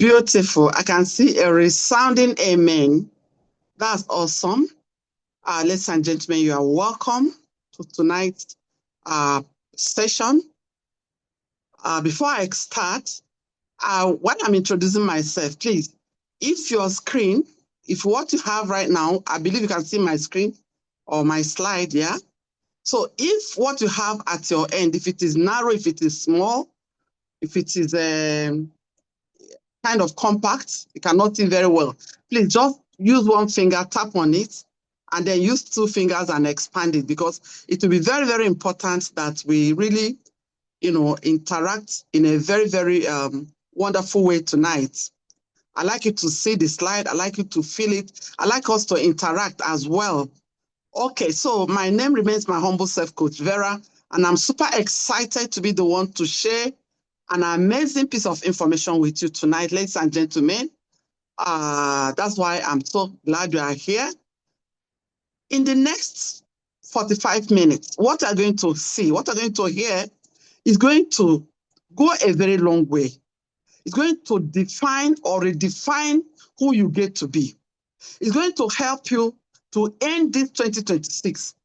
Beautiful. I can see a resounding amen. That's awesome. Ladies and gentlemen, you are welcome to tonight's session. Before I start, when I'm introducing myself, please, if your screen, if what you have right now, I believe you can see my screen or my slide, yeah? So if what you have at your end, if it is narrow, if it is small, if it is kind of compact, you cannot see very well, please just use one finger, tap on it, and then use two fingers and expand it, because it will be very, very important that we really, interact in a very, very wonderful way tonight. I'd like you to see the slide. I'd like you to feel it. I'd like us to interact as well. Okay, so my name remains my humble self, Coach Vera, and I'm super excited to be the one to share an amazing piece of information with you tonight, ladies and gentlemen. That's why I'm so glad you are here. In the next 45 minutes, what you're going to see, what you're going to hear is going to go a very long way. It's going to define or redefine who you get to be. It's going to help you to end this 2026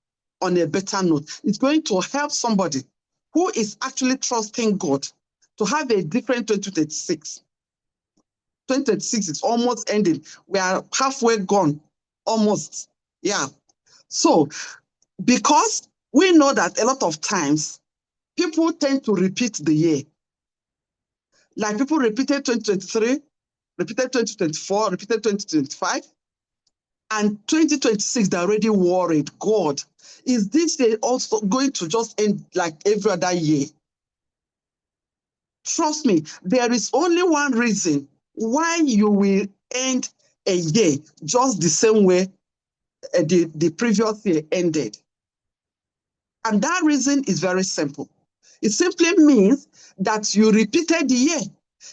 on a better note. It's going to help somebody who is actually trusting God to have a different 2026. 2026 is almost ending. We are halfway gone, almost. Yeah. So, because we know that a lot of times, people tend to repeat the year. Like people repeated 2023, repeated 2024, repeated 2025, and 2026, they're already worried. God, is this year also going to just end like every other year? Trust me, there is only one reason why you will end a year just the same way the previous year ended. And that reason is very simple. It simply means that you repeated the year.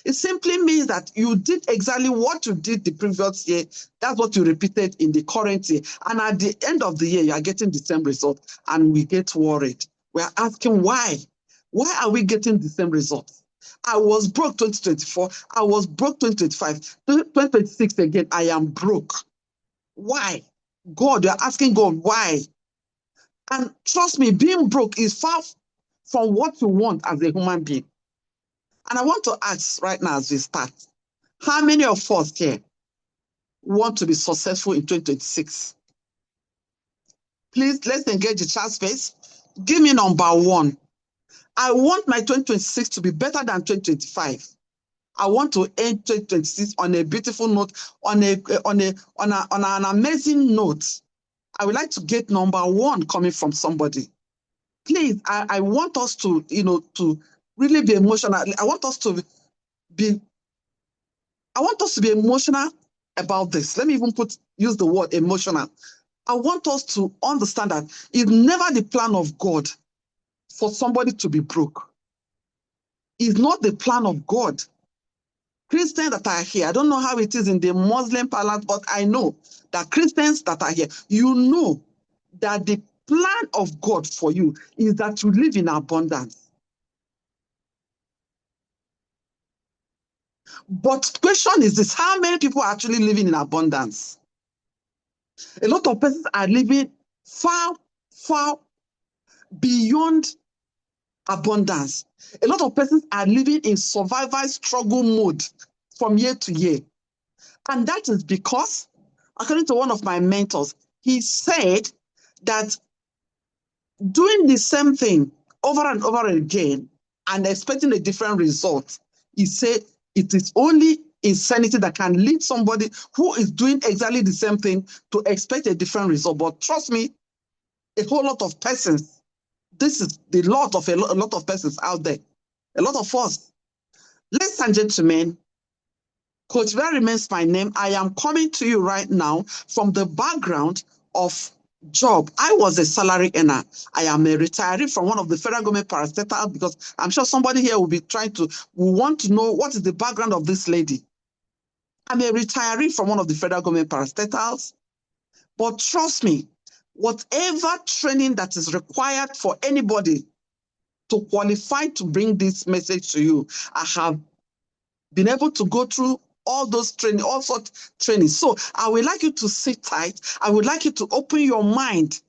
It simply means that you did exactly what you did the previous year. That's what you repeated in the current year. And at the end of the year, you are getting the same result. And we get worried. We are asking why? Why are we getting the same result? I was broke 2024. I was broke 2025. 2026 again, I am broke. Why? God, you're asking God, why? And trust me, being broke is far from what you want as a human being. And I want to ask right now as we start, how many of us here want to be successful in 2026? Please, let's engage the chat space. Give me number one. I want my 2026 to be better than 2025. I want to end 2026 on a beautiful note, on an amazing note. I would like to get number one coming from somebody. Please, I want us to, to really be emotional. I want us to be emotional about this. Let me even use the word emotional. I want us to understand that it's never the plan of God for somebody to be broke. It's not the plan of God. Christians that are here, I don't know how it is in the Muslim parlance, but I know that Christians that are here, you know that the plan of God for you is that you live in abundance. But the question is this, how many people are actually living in abundance? A lot of persons are living far, far beyond abundance. A lot of persons are living in survival struggle mode from year to year. And that is because, according to one of my mentors, he said that doing the same thing over and over again and expecting a different result, he said it is only insanity that can lead somebody who is doing exactly the same thing to expect a different result. But trust me, a whole lot of persons, this is the lot of a lot of persons out there, a lot of us. Ladies and gentlemen, Coach Vera remains my name. I am coming to you right now from the background of job. I was a salary earner. I am a retiree from one of the federal government parastatals, because I'm sure somebody here will want to know what is the background of this lady. I'm a retiree from one of the federal government parastatals, but trust me, whatever training that is required for anybody to qualify to bring this message to you, I have been able to go through all those training, all sorts training. So I would like you to sit tight. I would like you to open your mind,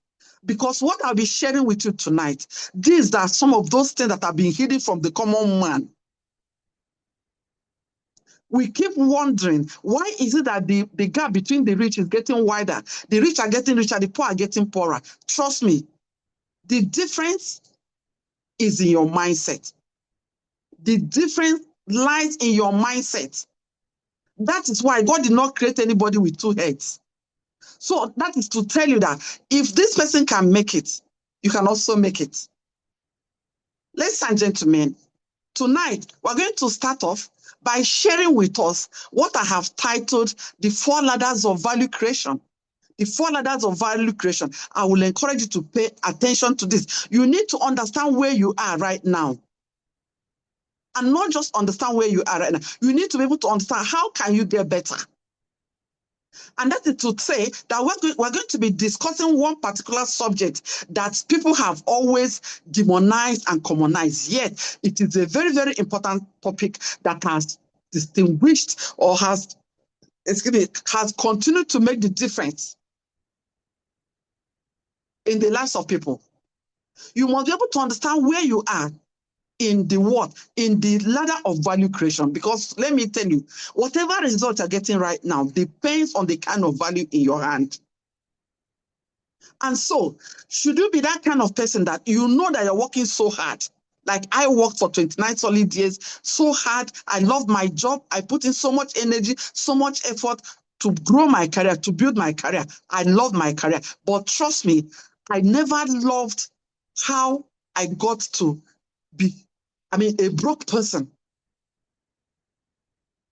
because what I'll be sharing with you tonight, these are some of those things that have been hidden from the common man. We keep wondering, why is it that the gap between the rich is getting wider? The rich are getting richer, the poor are getting poorer. Trust me, the difference is in your mindset. The difference lies in your mindset. That is why God did not create anybody with two heads. So that is to tell you that if this person can make it, you can also make it. Ladies and gentlemen, tonight we're going to start off by sharing with us what I have titled the 4 ladders of value creation. The 4 ladders of value creation. I will encourage you to pay attention to this. You need to understand where you are right now. And not just understand where you are right now. You need to be able to understand how can you get better. And that is to say that we're going to be discussing one particular subject that people have always demonized and commonized. Yet, it is a very, very important topic that has distinguished or has continued to make the difference in the lives of people. You must be able to understand where you are in the what? In the ladder of value creation. Because let me tell you, whatever result you're getting right now depends on the kind of value in your hand. And so, should you be that kind of person that you know that you're working so hard? Like I worked for 29 solid years, so hard. I love my job. I put in so much energy, so much effort to grow my career, to build my career. I love my career. But trust me, I never loved how I got to be, a broke person.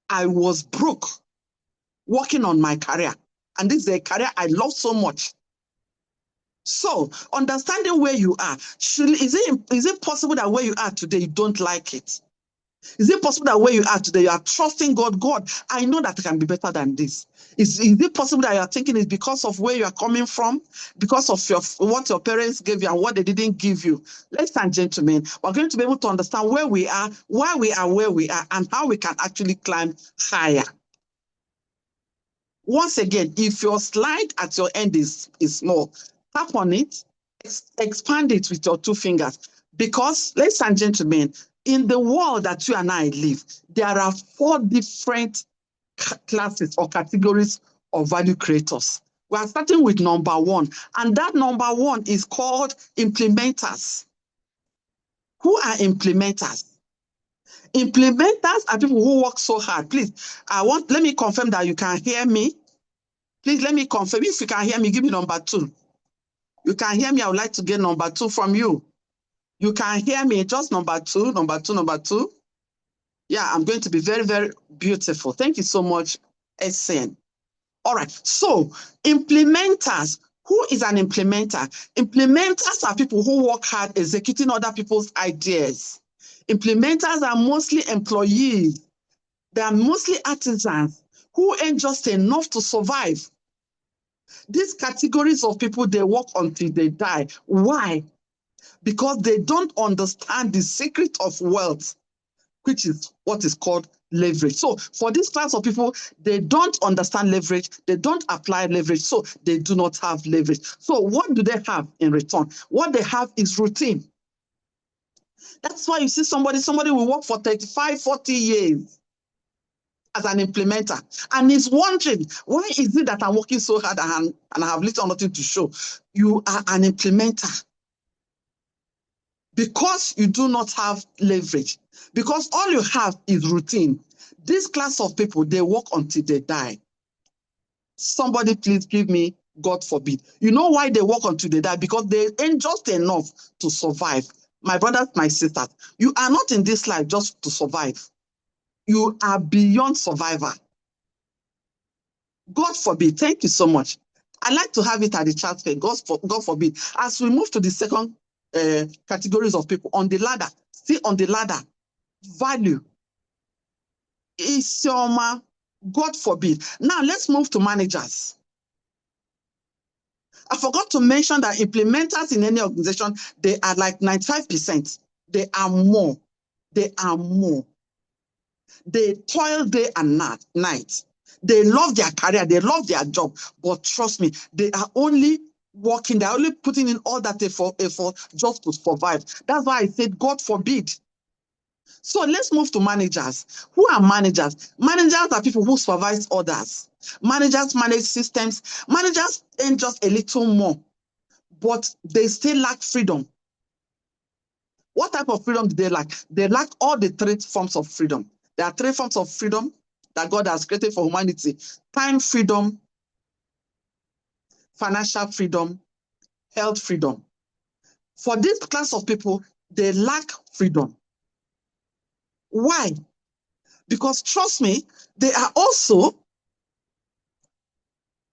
I was broke working on my career. And this is a career I love so much. So, understanding where you are, is it possible that where you are today, you don't like it? Is it possible that where you are today, you are trusting God? God, I know that I can be better than this. Is it possible that you are thinking it's because of where you are coming from, because of what your parents gave you and what they didn't give you? Ladies and gentlemen, we're going to be able to understand where we are, why we are where we are, and how we can actually climb higher. Once again, if your slide at your end is small, tap on it, expand it with your 2 fingers. Because, ladies and gentlemen, in the world that you and I live, there are 4 different classes or categories of value creators. We are starting with number 1, and that number 1 is called implementers. Who are implementers? Implementers are people who work so hard. Please, let me confirm that you can hear me. Please let me confirm. If you can hear me, give me number 2. You can hear me. I would like to get number 2 from you. You can hear me. Just number 2, number 2, number 2. Yeah, I'm going to be very, very beautiful. Thank you so much, SN. All right. So, implementers. Who is an implementer? Implementers are people who work hard executing other people's ideas. Implementers are mostly employees. They are mostly artisans who earn just enough to survive. These categories of people, they work until they die. Why? Because they don't understand the secret of wealth, which is what is called leverage. So for this class of people, they don't understand leverage. They don't apply leverage. So they do not have leverage. So what do they have in return? What they have is routine. That's why you see somebody will work for 35, 40 years as an implementer. And he's wondering, why is it that I'm working so hard and I have little or nothing to show? You are an implementer. Because you do not have leverage. Because all you have is routine. This class of people, they work until they die. Somebody please give me, God forbid. You know why they work until they die? Because they earn just enough to survive. My brothers, my sisters, you are not in this life just to survive. You are beyond survivor. God forbid. Thank you so much. I like to have it at the chat page. God forbid. As we move to the second categories of people on the ladder, still on the ladder, value. Isioma, God forbid. Now let's move to managers. I forgot to mention that implementers in any organization, they are like 95%. They are more. They are more. They toil day and night. They love their career, they love their job, but trust me, they are only working, they're only putting in all that effort just to survive. That's why I said, God forbid. So let's move to managers. Who are managers? Managers are people who supervise others. Managers manage systems. Managers earn just a little more, but they still lack freedom. What type of freedom do they lack? They lack all the three forms of freedom. There are three forms of freedom that God has created for humanity: time freedom, financial freedom, health freedom. For this class of people, they lack freedom. Why? Because trust me, they are also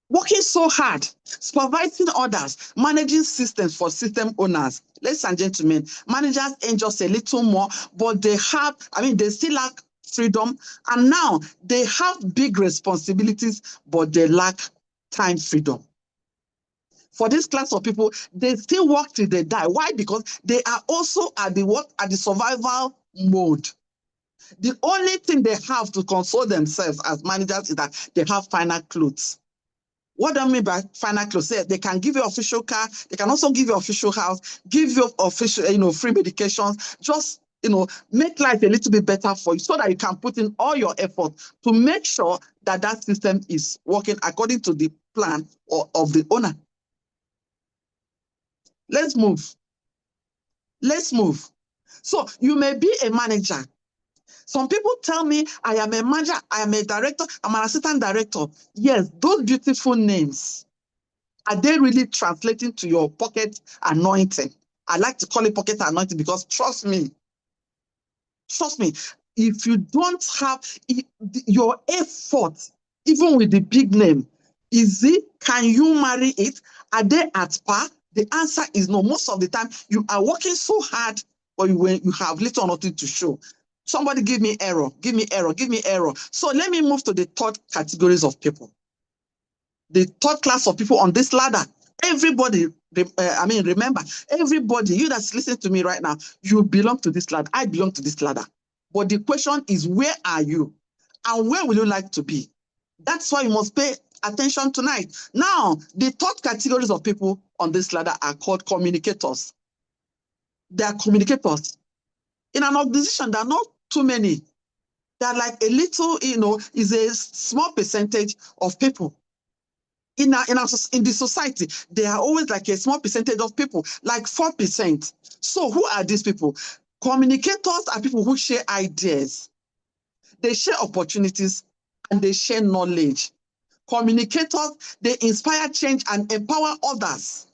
working so hard, supervising others, managing systems for system owners. Ladies and gentlemen, managers earn just a little more, but they still lack freedom. And now they have big responsibilities, but they lack time freedom. For this class of people, they still work till they die. Why? Because they are also at the survival mode. The only thing they have to console themselves as managers is that they have final clothes. What do I mean by final clothes? They can give you official car, they can also give you official house, give you official, free medications, just, make life a little bit better for you so that you can put in all your effort to make sure that that system is working according to the plan of the owner. Let's move. Let's move. So you may be a manager. Some people tell me, I am a manager, I am a director, I'm an assistant director. Yes, those beautiful names, are they really translating to your pocket anointing? I like to call it pocket anointing because trust me, if you don't have your effort, even with the big name, can you marry it? Are they at par? The answer is no. Most of the time, you are working so hard, but you have little or nothing to show. Somebody give me error, give me error, give me error. So let me move to the third categories of people. The third class of people on this ladder. Everybody, remember, everybody, you that's listening to me right now, you belong to this ladder. I belong to this ladder. But the question is, where are you? And where will you like to be? That's why you must pay attention tonight. Now, the third categories of people on this ladder are called communicators. They are communicators. In an organization, there are not too many. They are like a little, is a small percentage of people. In the society, there are always like a small percentage of people, like 4%. So who are these people? Communicators are people who share ideas. They share opportunities and they share knowledge. Communicators, they inspire change and empower others.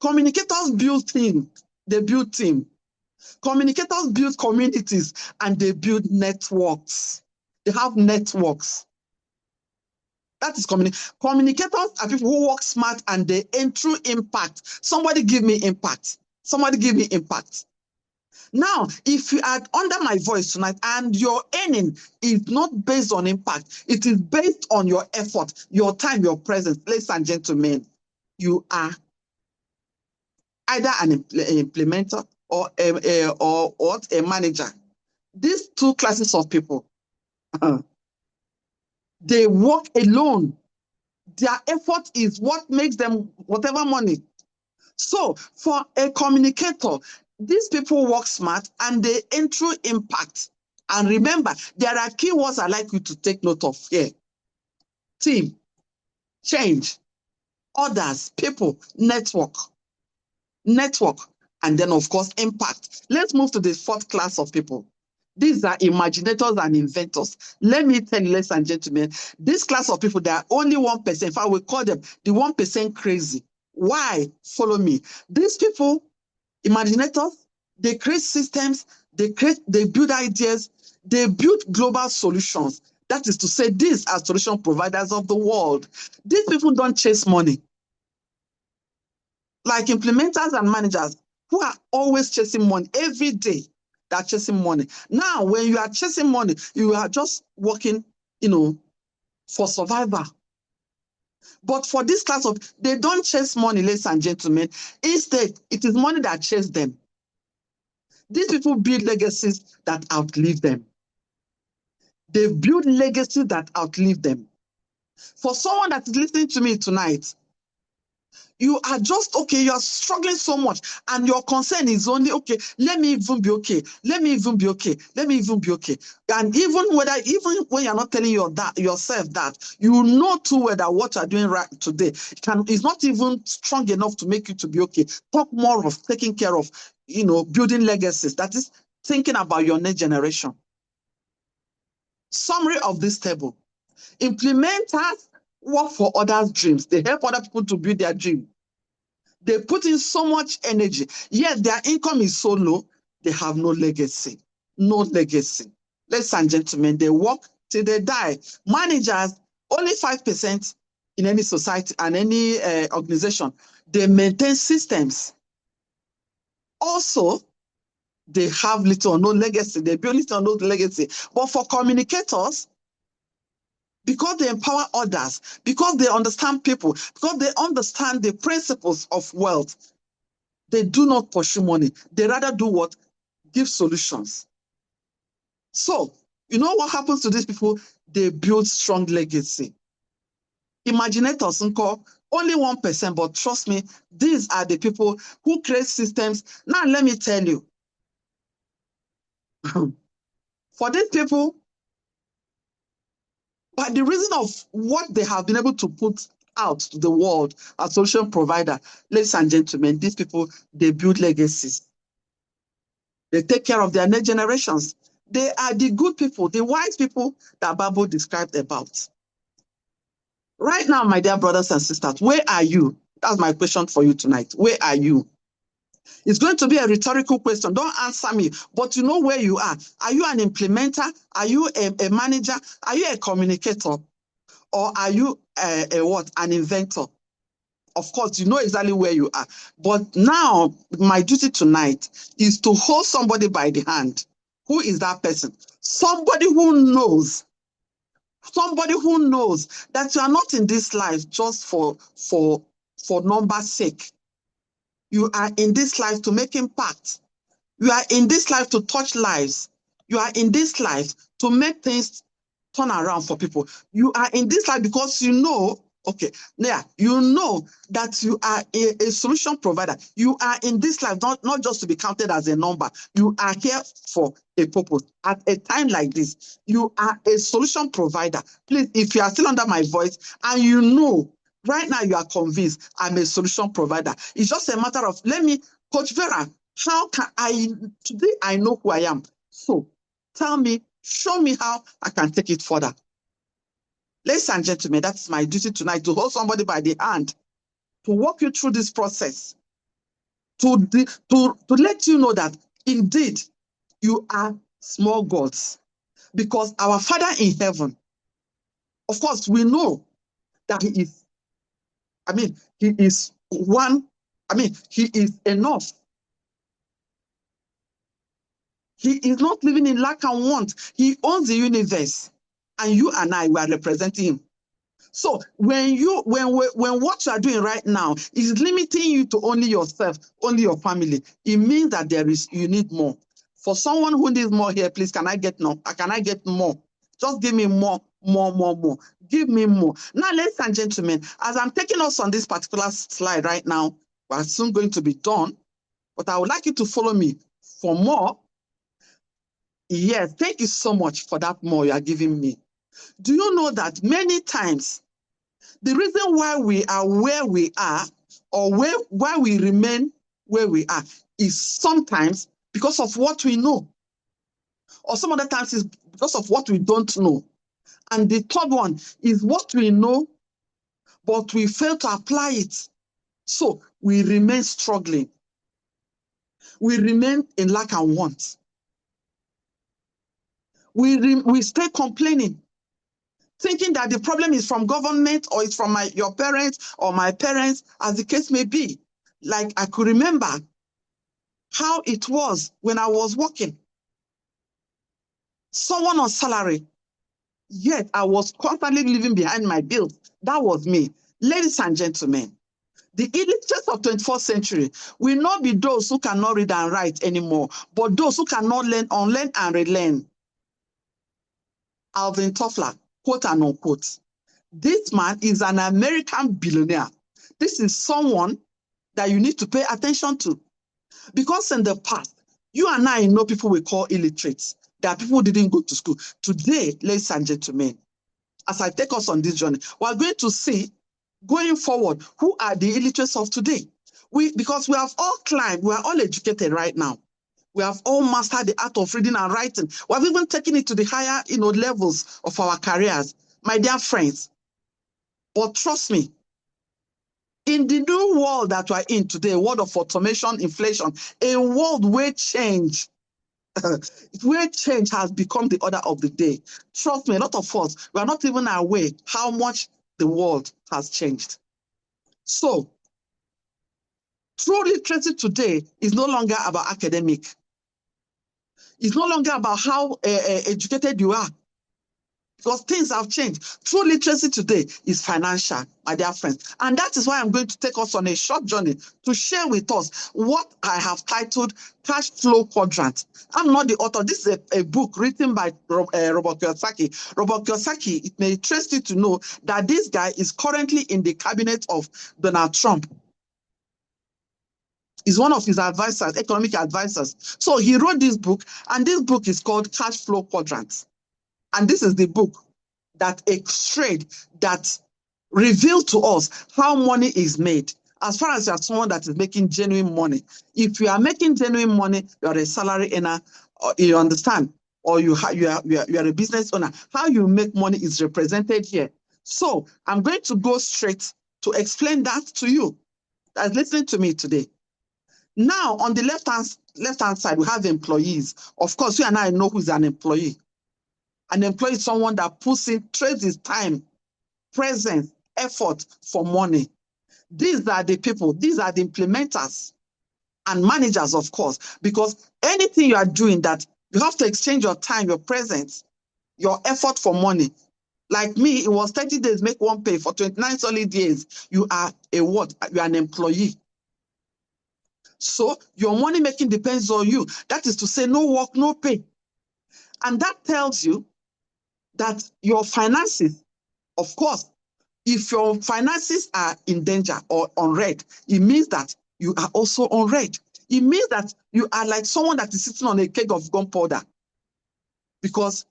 Communicators build teams. They build teams. Communicators build communities and they build networks. They have networks. That is communicators are people who work smart and they earn true impact. Somebody give me impact. Somebody give me impact. Now, if you are under my voice tonight and your earning is not based on impact, it is based on your effort, your time, your presence, ladies and gentlemen, you are either an implementer or a manager. These two classes of people, they work alone. Their effort is what makes them whatever money. So for a communicator, these people work smart and they earn true impact. And remember, there are keywords I'd like you to take note of here. Team, change, others, people, network, and then of course, impact. Let's move to the fourth class of people. These are imaginators and inventors. Let me tell you, ladies and gentlemen, this class of people, they are only 1%. In fact, we call them the 1% crazy. Why? Follow me. These people, imaginators, they create systems, they build ideas, they build global solutions. That is to say, these are solution providers of the world. These people don't chase money. Like implementers and managers who are always chasing money every day. They're chasing money. Now, when you are chasing money, you are just working, for survival. But for this class of, they don't chase money, ladies and gentlemen. Instead, it is money that chases them. These people build legacies that outlive them. They've built legacies that outlive them. For someone that is listening to me tonight, you are just okay, you are struggling so much, and your concern is only, okay, let me even be okay, let me even be okay, let me even be okay. And even when you're not telling yourself that, you know too well that what you're doing right today is not even strong enough to make you to be okay. Talk more of taking care of, building legacies. That is thinking about your next generation. Summary of this table. Implementers work for others' dreams. They help other people to build their dream. They put in so much energy, yet their income is so low, they have no legacy. No legacy. Ladies and gentlemen, they work till they die. Managers, only 5% in any society and any organization, they maintain systems. Also, they have little or no legacy. They build little or no legacy. But for communicators, because they empower others, because they understand people, because they understand the principles of wealth, they do not pursue money. They rather do what? Give solutions. So, you know what happens to these people? They build strong legacy. Imaginators, only 1%, but trust me, these are the people who create systems. Now, let me tell you, for these people, by the reason of what they have been able to put out to the world as solution provider, ladies and gentlemen, these people, they build legacies. They take care of their next generations. They are the good people, the wise people that Bible described about. Right now, my dear brothers and sisters, where are you? That's my question for you tonight. Where are you? It's going to be a rhetorical question. Don't answer me, but you know where you are. Are you an implementer? Are you a manager? Are you a communicator? Or are you an inventor? Of course, you know exactly where you are. But now, my duty tonight is to hold somebody by the hand. Who is that person? Somebody who knows that you are not in this life just for number's sake. You are in this life to make impact. You are in this life to touch lives. You are in this life to make things turn around for people. You are in this life because you know, you know that you are a solution provider. You are in this life not just to be counted as a number. You are here for a purpose. At a time like this, you are a solution provider. Please, if you are still under my voice and you know, right now you are convinced I'm a solution provider. It's just a matter of, Coach Vera, how can today I know who I am. So tell me, show me how I can take it further. Ladies and gentlemen, that's my duty tonight, to hold somebody by the hand, to walk you through this process, to let you know that indeed you are small gods. Because our Father in heaven, of course, we know that He is enough. He is not living in lack and want. He owns the universe. And you and I, we are representing Him. So when what you are doing right now is limiting you to only yourself, only your family, it means that you need more. For someone who needs more here, please, can I get more? Just give me more. Give me more. Now, ladies and gentlemen, as I'm taking us on this particular slide right now, we're soon going to be done, but I would like you to follow me for more. Yes, thank you so much for that more you are giving me. Do you know that many times the reason why we are where we are, or why we remain where we are, is sometimes because of what we know, or some other times is because of what we don't know. And the third one is what we know, but we fail to apply it. So we remain struggling. We remain in lack and want. We stay complaining, thinking that the problem is from government, or it's from your parents or my parents, as the case may be. Like, I could remember how it was when I was working. Someone on salary, yet I was constantly living behind my bills. That was me. Ladies and gentlemen, the illiterates of 21st century will not be those who cannot read and write anymore, but those who cannot unlearn and relearn. Alvin Toffler, quote and unquote. This man is an American billionaire. This is someone that you need to pay attention to. Because in the past, you and I know people we call illiterates. There are people who didn't go to school. Today, ladies and gentlemen, as I take us on this journey, we're going to see, going forward, who are the illiterates of today. Because we have all climbed, we are all educated right now. We have all mastered the art of reading and writing. We have even taken it to the higher, levels of our careers, my dear friends. But trust me, in the new world that we're in today, a world of automation, inflation, a world where change has become the order of the day. Trust me, a lot of us, we are not even aware how much the world has changed. So, true literacy today is no longer about academic. It's no longer about how educated you are, because things have changed. True literacy today is financial, my dear friends. And that is why I'm going to take us on a short journey to share with us what I have titled Cash Flow Quadrant. I'm not the author. This is a book written by Robert Kiyosaki. Robert Kiyosaki, it may interest you to know that this guy is currently in the cabinet of Donald Trump. Is one of his advisors, economic advisors. So he wrote this book, and this book is called Cash Flow Quadrant. And this is the book that that reveals to us how money is made. As far as you're someone that is making genuine money, if you are making genuine money, you're a salary earner, or you understand, or you are a business owner. How you make money is represented here. So I'm going to go straight to explain that to you that's listening to me today. Now, on the left-hand side, we have employees. Of course, you and I know who's an employee. An employee is someone that trades his time, presence, effort for money. These are the people, these are the implementers and managers, of course, because anything you are doing that you have to exchange your time, your presence, your effort for money. Like me, it was 30 days, make one pay for 29 solid days. You are a what? You are an employee. So your money making depends on you. That is to say, no work, no pay. And that tells you that your finances, of course, if your finances are in danger or on red, it means that you are also on red. It means that you are like someone that is sitting on a keg of gunpowder. Because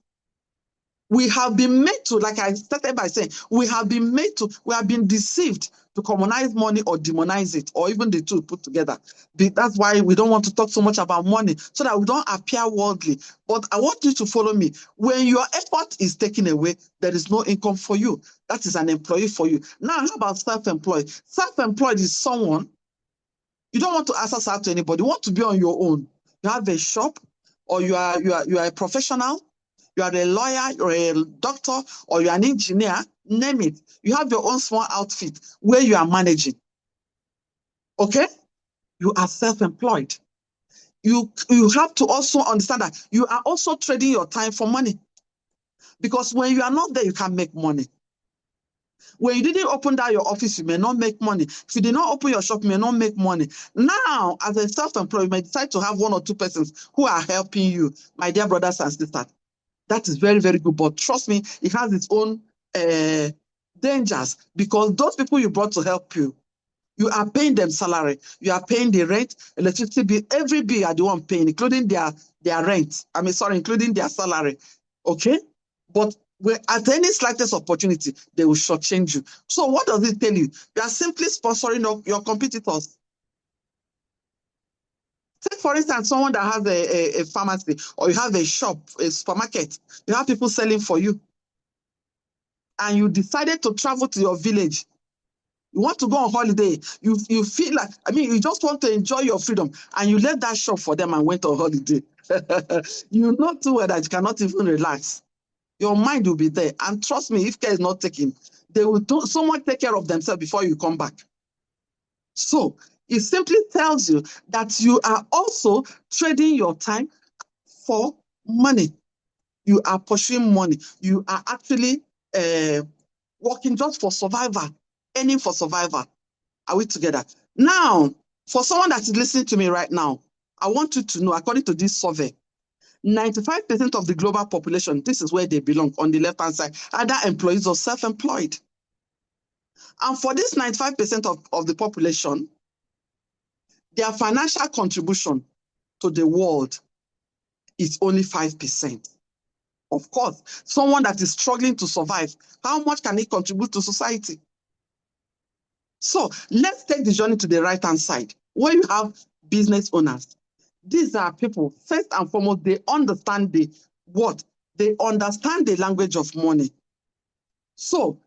we have been made to, like I started by saying, we have been deceived to commonize money or demonize it, or even the two put together. That's why we don't want to talk so much about money, so that we don't appear worldly. But I want you to follow me. When your effort is taken away, there is no income for you. That is an employee for you. Now, how about self-employed? Self-employed is someone, you don't want to access out to anybody. You want to be on your own. You have a shop, or you are a professional. You are a lawyer, you're a doctor, or you're an engineer, name it. You have your own small outfit where you are managing. Okay? You are self-employed. You have to also understand that you are also trading your time for money. Because when you are not there, you can't make money. When you didn't open down your office, you may not make money. If you did not open your shop, you may not make money. Now, as a self-employed, you may decide to have one or two persons who are helping you, my dear brothers and sisters. That is very, very good. But trust me, it has its own dangers, because those people you brought to help you, you are paying them salary. You are paying the rent, electricity bill, every bill you are the one paying, including their rent. Including their salary. Okay? But at any slightest opportunity, they will shortchange you. So what does it tell you? You are simply sponsoring your competitors. Take, for instance, someone that has a pharmacy, or you have a shop, a supermarket. You have people selling for you. And you decided to travel to your village. You want to go on holiday. You feel like, you just want to enjoy your freedom. And you left that shop for them and went on holiday. You know too well that you cannot even relax. Your mind will be there. And trust me, if care is not taken, they will so much take care of themselves before you come back. So it simply tells you that you are also trading your time for money. You are pursuing money. You are actually working just for survival, aiming for survival. Are we together? Now, for someone that is listening to me right now, I want you to know, according to this survey, 95% of the global population, this is where they belong on the left-hand side, either employees or self-employed. And for this 95% of the population, their financial contribution to the world is only 5%. Of course, someone that is struggling to survive, how much can he contribute to society? So let's take the journey to the right-hand side, where you have business owners. These are people, first and foremost, they understand the what? They understand the language of money. So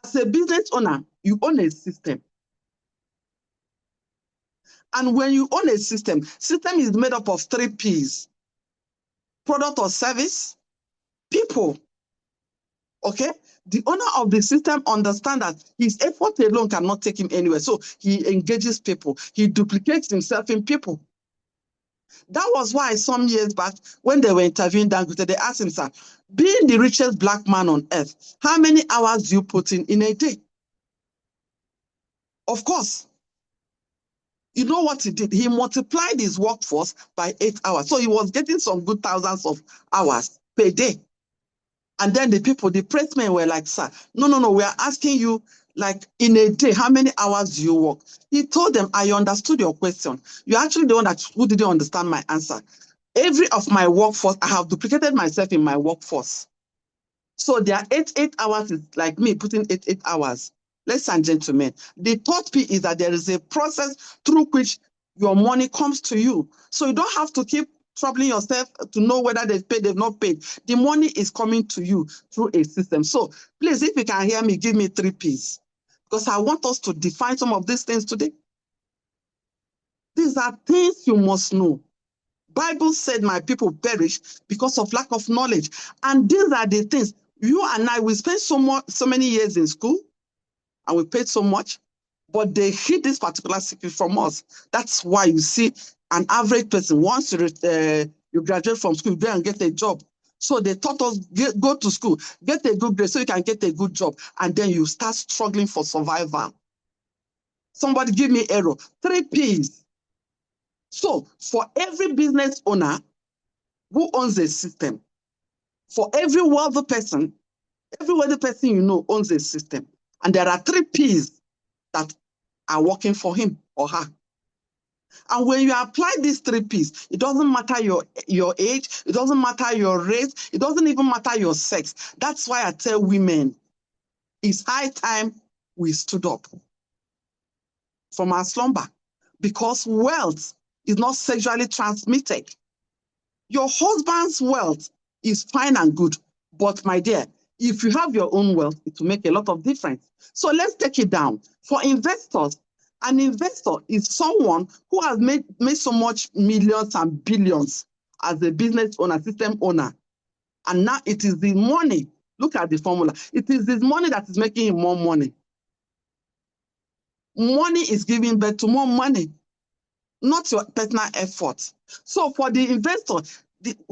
as a business owner, you own a system. And when you own a system is made up of 3 P's: product or service, people. Okay? The owner of the system understands that his effort alone cannot take him anywhere. So he engages people. He duplicates himself in people. That was why some years back, when they were interviewing Dangote, they asked him, sir, being the richest black man on earth, how many hours do you put in a day? Of course, you know what he did? He multiplied his workforce by 8 hours. So he was getting some good thousands of hours per day. And then the people, the pressmen were like, sir, no, we are asking you, like, in a day, how many hours do you work? He told them, I understood your question. You're actually the one who didn't understand my answer. Every of my workforce, I have duplicated myself in my workforce. So their 8 hours is like me putting 8 hours. Ladies and gentlemen, the third P is that there is a process through which your money comes to you. So you don't have to keep troubling yourself to know whether they've paid, they've not paid. The money is coming to you through a system. So please, if you can hear me, give me 3 P's, because I want us to define some of these things today. These are things you must know. Bible said, my people perish because of lack of knowledge. And these are the things. You and I, we spent so many years in school, and we paid so much, but they hid this particular secret from us. That's why you see an average person, once you graduate from school, you go and get a job. So they taught us, go to school, get a good grade so you can get a good job, and then you start struggling for survival. Somebody give me error. 3 P's. So for every business owner who owns a system, for every wealthy person you know owns a system. And there are 3 P's that are working for him or her. And when you apply these 3 P's, it doesn't matter your age, it doesn't matter your race, it doesn't even matter your sex. That's why I tell women, it's high time we stood up from our slumber, because wealth is not sexually transmitted. Your husband's wealth is fine and good, but my dear, if you have your own wealth, it will make a lot of difference. So let's take it down. For investors, an investor is someone who has made so much millions and billions as a business owner, system owner. And now it is the money. Look at the formula. It is this money that is making him more money. Money is giving birth to more money, not your personal effort. So for the investor,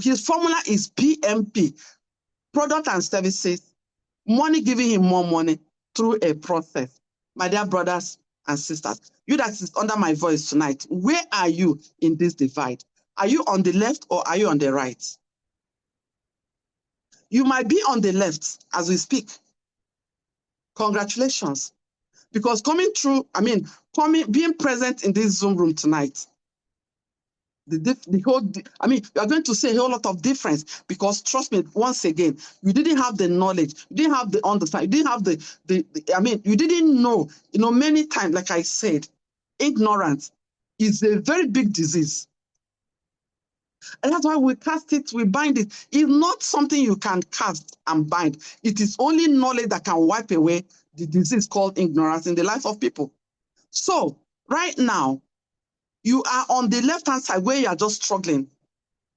his formula is PMP, product and services, money giving him more money through a process. My dear brothers and sisters, you that is under my voice tonight, where are you in this divide? Are you on the left or are you on the right? You might be on the left as we speak. Congratulations. Because being present in this Zoom room tonight, you are going to see a whole lot of difference, because trust me, once again, you didn't have the knowledge, you didn't have the understanding, you didn't have you didn't know, many times, like I said, ignorance is a very big disease. And that's why we cast it, we bind it. It's not something you can cast and bind. It is only knowledge that can wipe away the disease called ignorance in the life of people. So right now, you are on the left-hand side where you are just struggling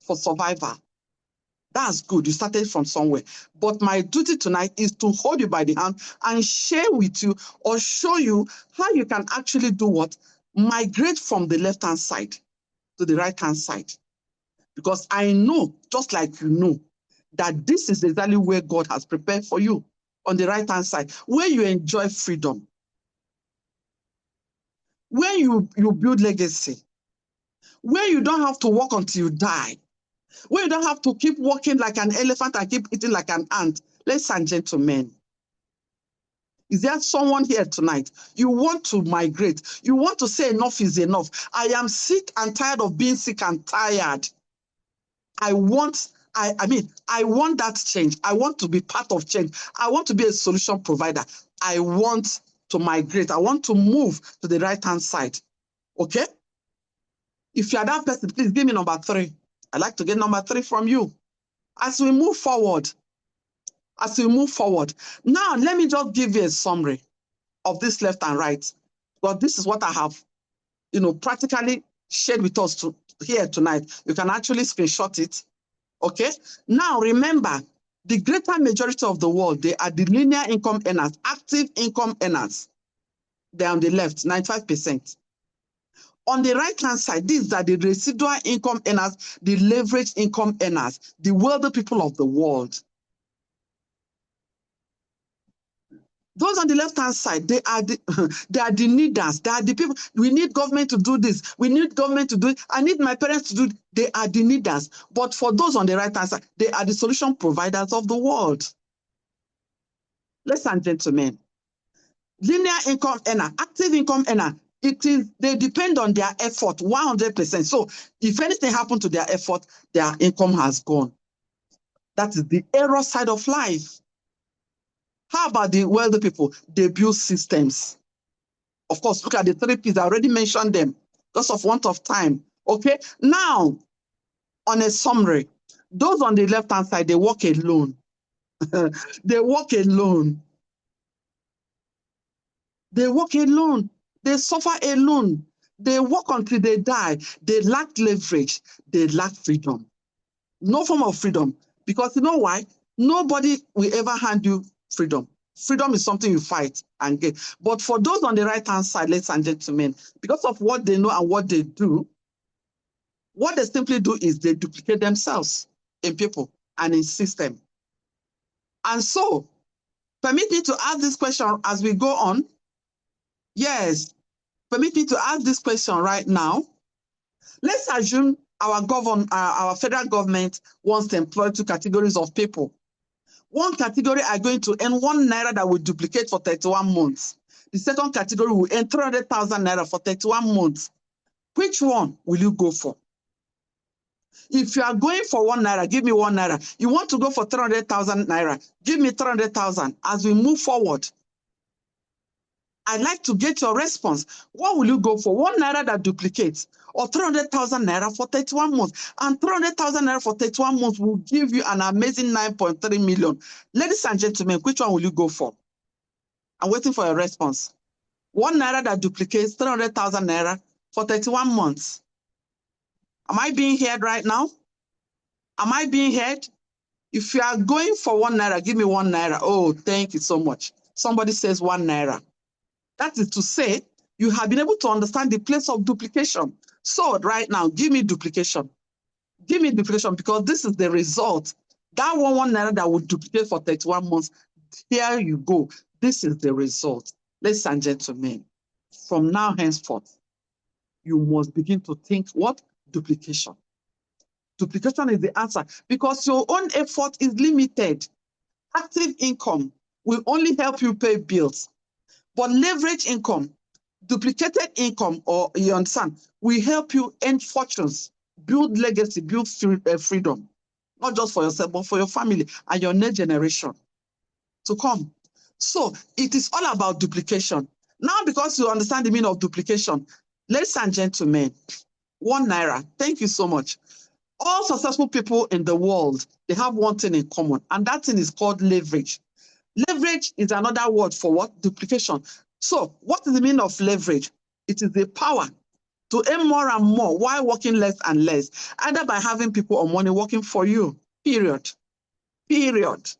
for survival. That's good. You started from somewhere. But my duty tonight is to hold you by the hand and share with you or show you how you can actually do what? Migrate from the left-hand side to the right-hand side. Because I know, just like you know, that this is exactly where God has prepared for you, on the right-hand side, where you enjoy freedom, where you build legacy, where you don't have to work until you die, Where you don't have to keep walking like an elephant and keep eating like an ant. Ladies and gentlemen, is there someone here tonight? You want to migrate. You want to say enough is enough. I am sick and tired of being sick and tired. I want that change. I want to be part of change. I want to be a solution provider. I want to migrate. I want to move to the right-hand side. Okay? If you are that person, please give me number 3. I'd like to get number 3 from you. As we move forward, now let me just give you a summary of this left and right. But this is what I have, practically shared with us here tonight. You can actually screenshot it. Okay? Now remember, the greater majority of the world, they are the linear income earners, active income earners. They're on the left, 95%. On the right-hand side, these are the residual income earners, the leveraged income earners, the wealthy people of the world. Those on the left-hand side, they are the needers. They are the people. We need government to do this. We need government to do it. I need my parents to do it. They are the needers. But for those on the right-hand side, they are the solution providers of the world. Ladies and gentlemen, linear income earner, active income earner, they depend on their effort 100%. So if anything happened to their effort, their income has gone. That is the error side of life. How about the wealthy people? They build systems. Of course, look at the 3 P's. I already mentioned them because of want of time. Okay, now on a summary, those on the left-hand side, they work alone. They work alone. They work alone. They suffer alone. They work until they die. They lack leverage. They lack freedom. No form of freedom. Because you know why? Nobody will ever hand you freedom. Freedom is something you fight and get. But for those on the right-hand side, ladies and gentlemen, because of what they know and what they do, what they simply do is they duplicate themselves in people and in system. And so, permit me to ask this question as we go on. Yes, permit me to ask this question right now. Let's assume our federal government wants to employ 2 categories of people. One category are going to earn 1 naira that will duplicate for 31 months. The second category will earn 300,000 naira for 31 months. Which one will you go for? If you are going for 1 naira, give me 1 naira. You want to go for 300,000 naira, give me 300,000. As we move forward, I'd like to get your response. What will you go for? 1 naira that duplicates or 300,000 naira for 31 months? And 300,000 naira for 31 months will give you an amazing 9.3 million. Ladies and gentlemen, which one will you go for? I'm waiting for your response. 1 naira that duplicates 300,000 naira for 31 months. Am I being heard right now? Am I being heard? If you are going for 1 naira, give me 1 naira. Oh, thank you so much. Somebody says 1 naira. That is to say, you have been able to understand the place of duplication. So right now, give me duplication. Give me duplication because this is the result. That 1 naira that would duplicate for 31 months, here you go. This is the result. Ladies and gentlemen, from now henceforth, you must begin to think what? Duplication. Duplication is the answer because your own effort is limited. Active income will only help you pay bills. But leverage income, duplicated income, or you understand, will help you earn fortunes, build legacy, build freedom, not just for yourself, but for your family and your next generation to come. So it is all about duplication. Now, because you understand the meaning of duplication, ladies and gentlemen, 1 naira, thank you so much. All successful people in the world, they have one thing in common, and that thing is called leverage. Leverage is another word for what? Duplication. So what is the meaning of leverage? It is the power to earn more and more while working less and less, either by having people or money working for you, period. Period.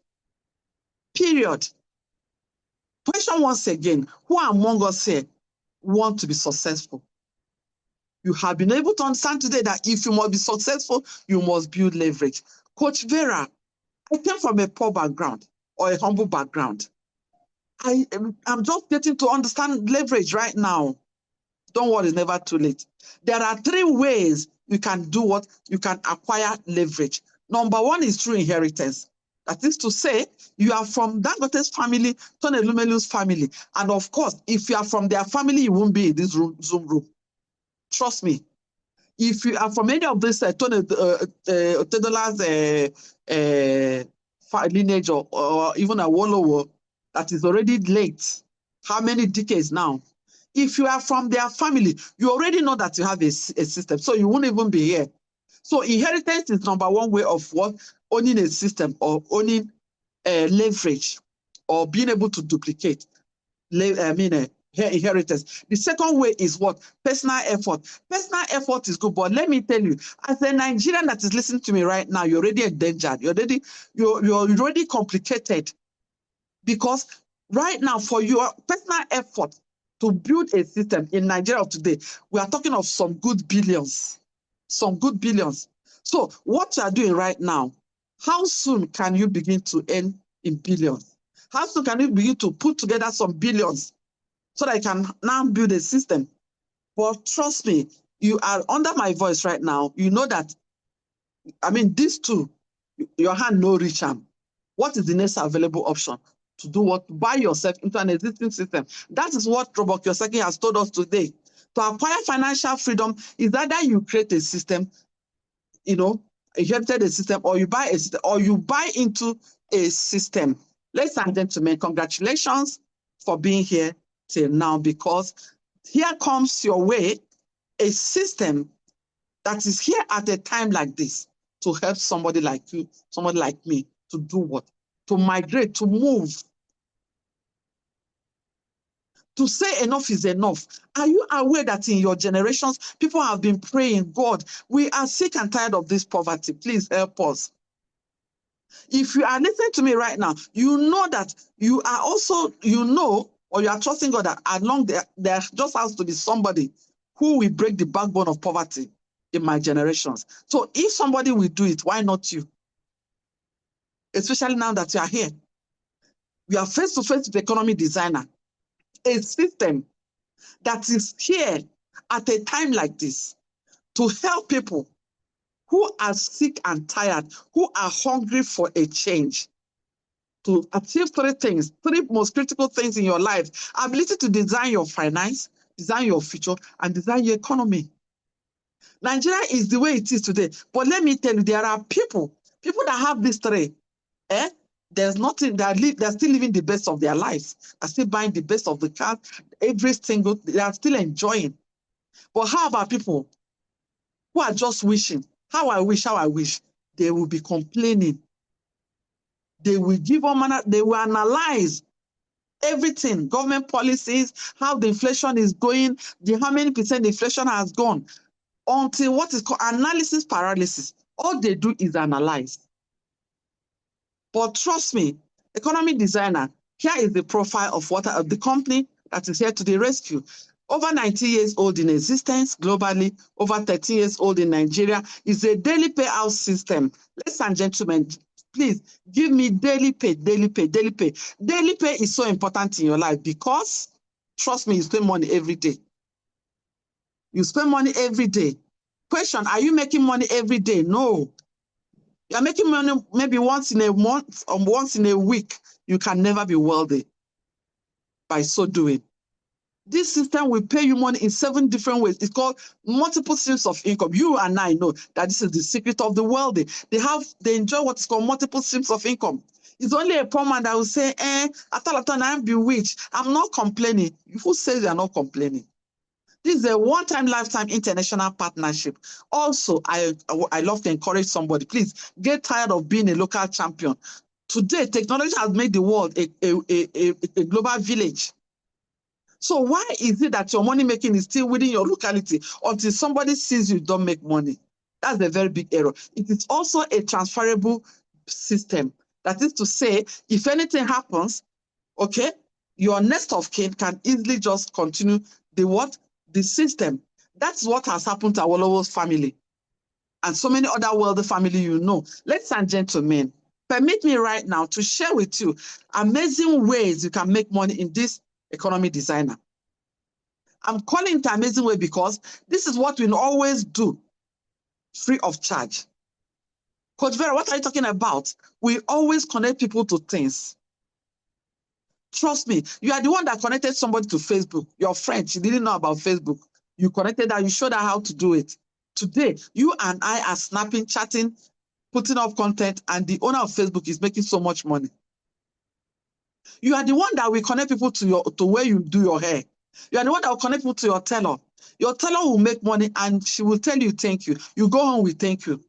Period. Question once again, who among us here want to be successful? You have been able to understand today that if you must be successful, you must build leverage. Coach Vera, I came from a poor background or a humble background. I'm just getting to understand leverage right now. Don't worry, it's never too late. There are 3 ways you can do what? You can acquire leverage. Number one is through inheritance. That is to say, you are from Dangote's family, Tony Elumelu's family. And of course, if you are from their family, you won't be in this Zoom room. Trust me. If you are from any of this Tony Otedola's lineage or even a Awolowo that is already late, how many decades now? If you are from their family, you already know that you have a system, so you won't even be here. So inheritance is number one way of what? Owning a system or owning leverage or being able to duplicate inheritance. The second way is what? Personal effort. Personal effort is good, but let me tell you, as a Nigerian that is listening to me right now, you're already endangered. You're already complicated, because right now for your personal effort to build a system in Nigeria today, we are talking of some good billions. Some good billions. So what you are doing right now, how soon can you begin to earn in billions? How soon can you begin to put together some billions so that you can now build a system? But trust me, you are under my voice right now. You know that, I mean, these two, your hand no reach them. What is the next available option? To do what? Buy yourself into an existing system. That is what Robert Kiyosaki has told us today. To acquire financial freedom is either you create a system, inherited a system, or you buy a system, or you buy into a system. Ladies and gentlemen, congratulations for being here till now, because here comes your way a system that is here at a time like this to help somebody like you, somebody like me, to do what? To migrate, to move. To say enough is enough. Are you aware that in your generations, people have been praying, God, we are sick and tired of this poverty. Please help us. If you are listening to me right now, you know that you are also, or you are trusting God that along there just has to be somebody who will break the backbone of poverty in my generations. So if somebody will do it, why not you? Especially now that you are here. We are face to face with the economy designer. A system that is here at a time like this to help people who are sick and tired, who are hungry for a change, to achieve three most critical things in your life: ability to design your finance, design your future, and design your economy. Nigeria is the way it is today. But let me tell you, there are people that have these three. There's nothing, they're still living the best of their lives. They're still buying the best of the cars, they are still enjoying. But how about people who are just wishing? How I wish. They will be complaining. They will they will analyze everything, government policies, how the inflation is going, how many percent the inflation has gone, until what is called analysis paralysis. All they do is analyze. But trust me, economy designer, here is the profile of the company that is here to the rescue. Over 90 years old in existence globally, over 30 years old in Nigeria, is a daily payout system. Ladies and gentlemen, please give me daily pay, daily pay, daily pay. Daily pay is so important in your life because, trust me, you spend money every day. You spend money every day. Question, are you making money every day? No. You're making money maybe once in a month or once in a week. You can never be wealthy by so doing. This system will pay you money in 7 different ways. It's called multiple streams of income. You and I know that this is the secret of the wealthy. They enjoy what is called multiple streams of income. It's only a poor man that will say, I thought I'm bewitched. I'm not complaining. Who says you're not complaining? This is a one-time, lifetime international partnership. Also, I love to encourage somebody. Please get tired of being a local champion. Today, technology has made the world a global village. So why is it that your money making is still within your locality until somebody sees you don't make money? That's a very big error. It is also a transferable system. That is to say, if anything happens, okay, your next of kin can easily just continue the system. That's what has happened to Awolowo's family and so many other wealthy families. Ladies and gentlemen, permit me right now to share with you amazing ways you can make money in this economy designer. I'm calling it amazing way because this is what we always do. free of charge. Coach Vera, what are you talking about? We always connect people to things. Trust me, you are the one that connected somebody to Facebook. Your friend, she didn't know about Facebook. You connected her, you showed her how to do it. Today, you and I are snapping, chatting, putting up content, and the owner of Facebook is making so much money. You are the one that will connect people to where you do your hair. You are the one that will connect people to your tailor. Your tailor will make money and she will tell you thank you. You go home with thank you.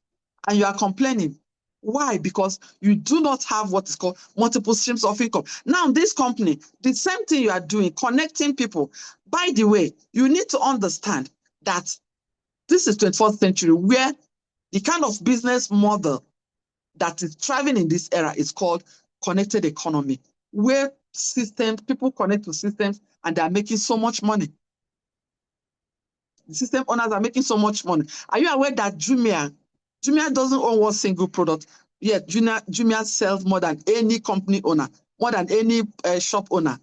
And you are complaining. Why? Because you do not have what is called multiple streams of income. Now, this company, the same thing you are doing, connecting people. By the way, you need to understand that this is 21st century where the kind of business model that is thriving in this era is called connected economy, where people connect to systems and they are making so much money. The system owners are making so much money. Are you aware that Jumia doesn't own one single product, yet Jumia sells more than any company owner, more than any shop owner,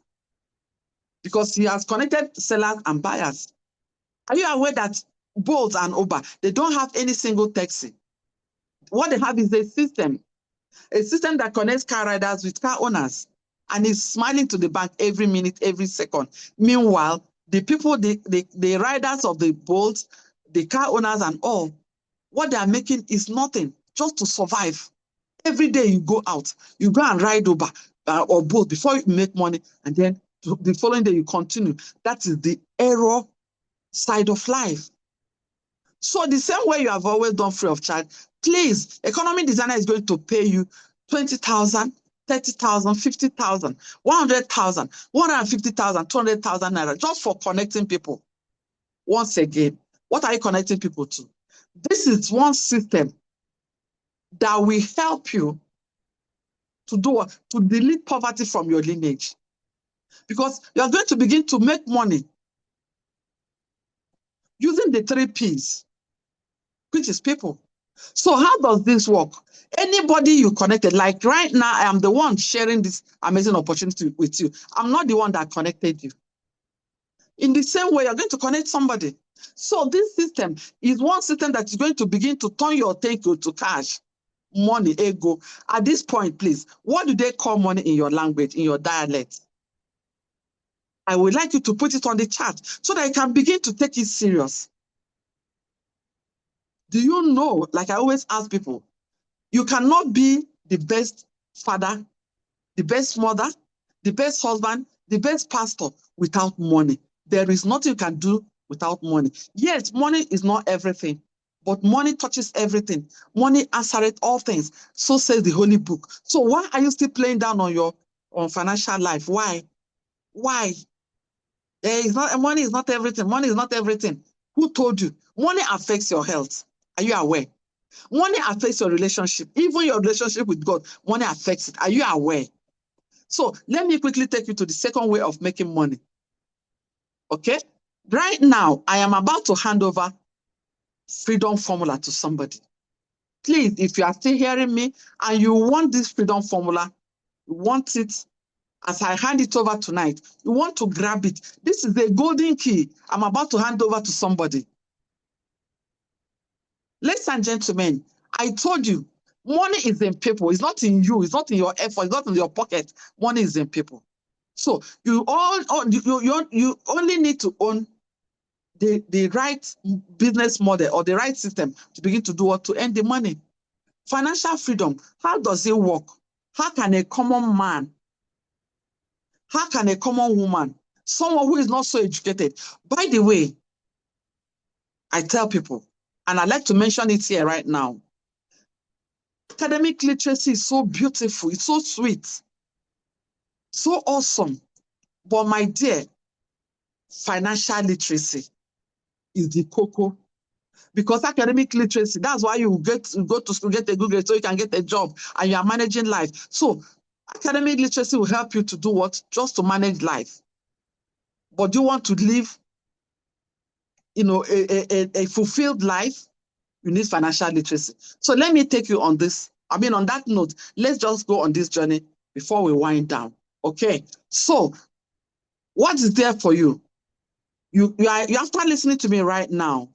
because he has connected sellers and buyers. Are you aware that Bolt and Uber, they don't have any single taxi? What they have is a system that connects car riders with car owners and is smiling to the bank every minute, every second. Meanwhile, the people, the riders of the Bolt, the car owners and all, what they are making is nothing, just to survive. Every day you go out, you go and ride Uber or Bolt before you make money, and then the following day you continue. That is the error side of life. So the same way you have always done free of charge, please, economy designer is going to pay you 20,000, 30,000, 50,000, 100,000, 150,000, 200,000 naira just for connecting people. Once again, what are you connecting people to? This is one system that will help you to do what? To delete poverty from your lineage. Because you're going to begin to make money using the 3 Ps, which is people. So how does this work? Anybody you connected, like right now, I am the one sharing this amazing opportunity with you. I'm not the one that connected you. In the same way, you're going to connect somebody. So this system is one system that is going to begin to turn your thank you to cash, money, ego. At this point, please, what do they call money in your language, in your dialect? I would like you to put it on the chat so that I can begin to take it serious. Do you know, like I always ask people, you cannot be the best father, the best mother, the best husband, the best pastor without money. There is nothing you can do without money. Yes, money is not everything, but money touches everything. Money answers all things. So says the Holy Book. So why are you still playing down on your financial life? Why? Why? Money is not everything. Money is not everything. Who told you? Money affects your health. Are you aware? Money affects your relationship. Even your relationship with God, money affects it. Are you aware? So let me quickly take you to the second way of making money. Okay? Right now, I am about to hand over Freedom Formula to somebody. Please, if you are still hearing me and you want this Freedom Formula, you want it, as I hand it over tonight, you want to grab it. This is the golden key I'm about to hand over to somebody. Ladies and gentlemen, I told you, money is in people. It's not in you. It's not in your effort. It's not in your pocket. Money is in people. So you only need to own the right business model or the right system to begin to do what? To earn the money. Financial freedom, how does it work? How can a common man, how can a common woman, someone who is not so educated? By the way, I tell people, and I like to mention it here right now, academic literacy is so beautiful, it's so sweet, so awesome. But my dear, financial literacy is the cocoa. Because academic literacy, that's why you go to school, get a good grade so you can get a job and you are managing life. So academic literacy will help you to do what? Just to manage life. But you want to live, a fulfilled life, you need financial literacy. So let me take you on this. On that note, let's just go on this journey before we wind down. Okay. So what is there for you? You have to listening to me right now.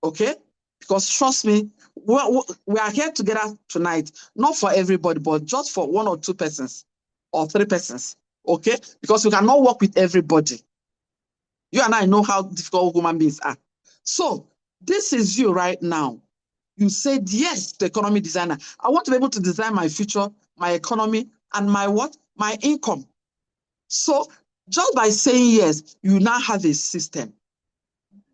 Okay. Because trust me, we are here together tonight, not for everybody, but just for 1 or 2 persons or 3 persons, okay? Because we cannot work with everybody. You and I know how difficult human beings are. So this is you right now. You said yes to economy designer. I want to be able to design my future, my economy, and my what? My income. So just by saying yes, you now have a system.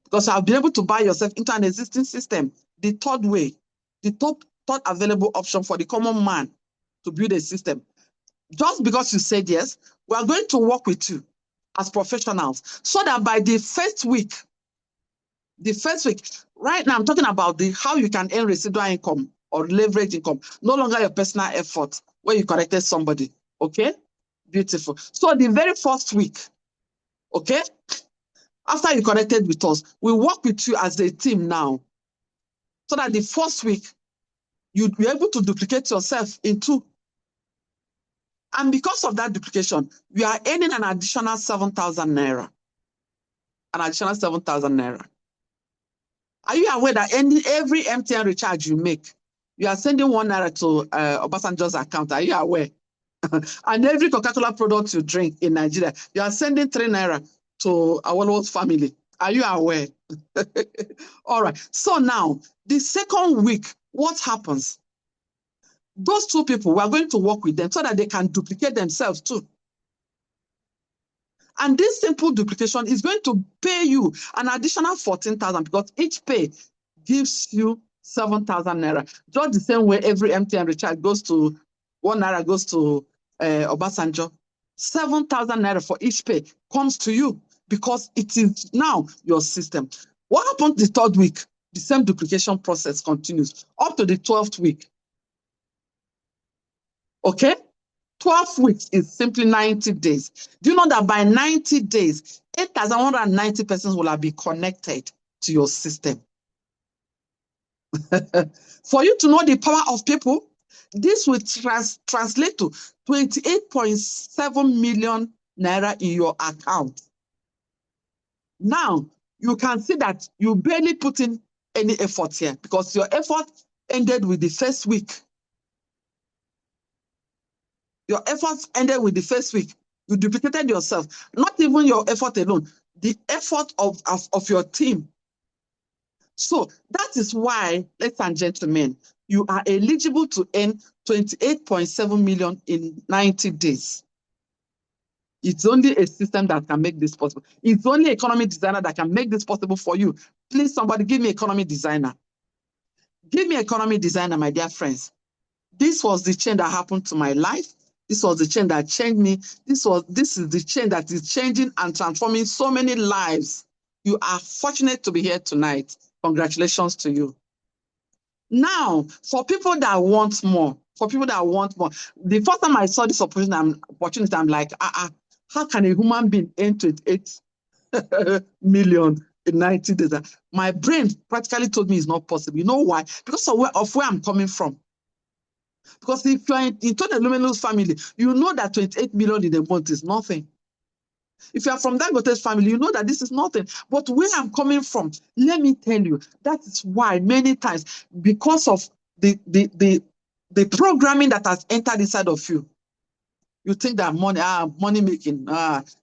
Because I've been able to buy yourself into an existing system. The third way, the third available option for the common man to build a system. Just because you said yes, we are going to work with you as professionals so that by the first week, right now I'm talking about how you can earn residual income or leverage income, no longer your personal effort where you connected somebody, okay? Beautiful. So the very first week, okay? After you connected with us, we work with you as a team now so that the first week, you'd be able to duplicate yourself in 2. And because of that duplication, you are earning an additional 7,000 naira. An additional 7,000 naira. Are you aware that every MTN recharge you make, you are sending 1 naira to Obasanjo's account? Are you aware? And every Coca-Cola product you drink in Nigeria, you are sending 3 naira to Awolowo's family. Are you aware? All right. So now, the second week, what happens? Those 2 people, we are going to work with them so that they can duplicate themselves too. And this simple duplication is going to pay you an additional 14,000 because each pay gives you 7,000 naira. Just the same way every MTN recharge goes to 1 naira goes to Obasanjo. 7,000 naira for each pay comes to you because it is now your system. What happens the 3rd week? The same duplication process continues up to the 12th week. Okay? 12 weeks is simply 90 days. Do you know that by 90 days, 8,190 persons will have been connected to your system? For you to know the power of people, this will translate to 28.7 million naira in your account. Now, you can see that you barely put in any effort here because your effort ended with the first week. Your efforts ended with the first week. You duplicated yourself. Not even your effort alone, the effort of your team. So that is why, ladies and gentlemen, you are eligible to earn 28.7 million in 90 days. It's only a system that can make this possible. It's only economy designer that can make this possible for you. Please, somebody give me economy designer. Give me economy designer, my dear friends. This was the change that happened to my life. This was the change that changed me. This is the change that is changing and transforming so many lives. You are fortunate to be here tonight. Congratulations to you. Now, for people that want more, the first time I saw this opportunity, I'm like, how can a human being earn 28 million in 90 days? My brain practically told me it's not possible. You know why? Because of where I'm coming from. Because if you're in Tony Luminu's family, you know that 28 million in a month is nothing. If you are from Dangote's family, you know that this is nothing. But where I'm coming from, let me tell you, that is why many times, because of the programming that has entered inside of you, you think that money making,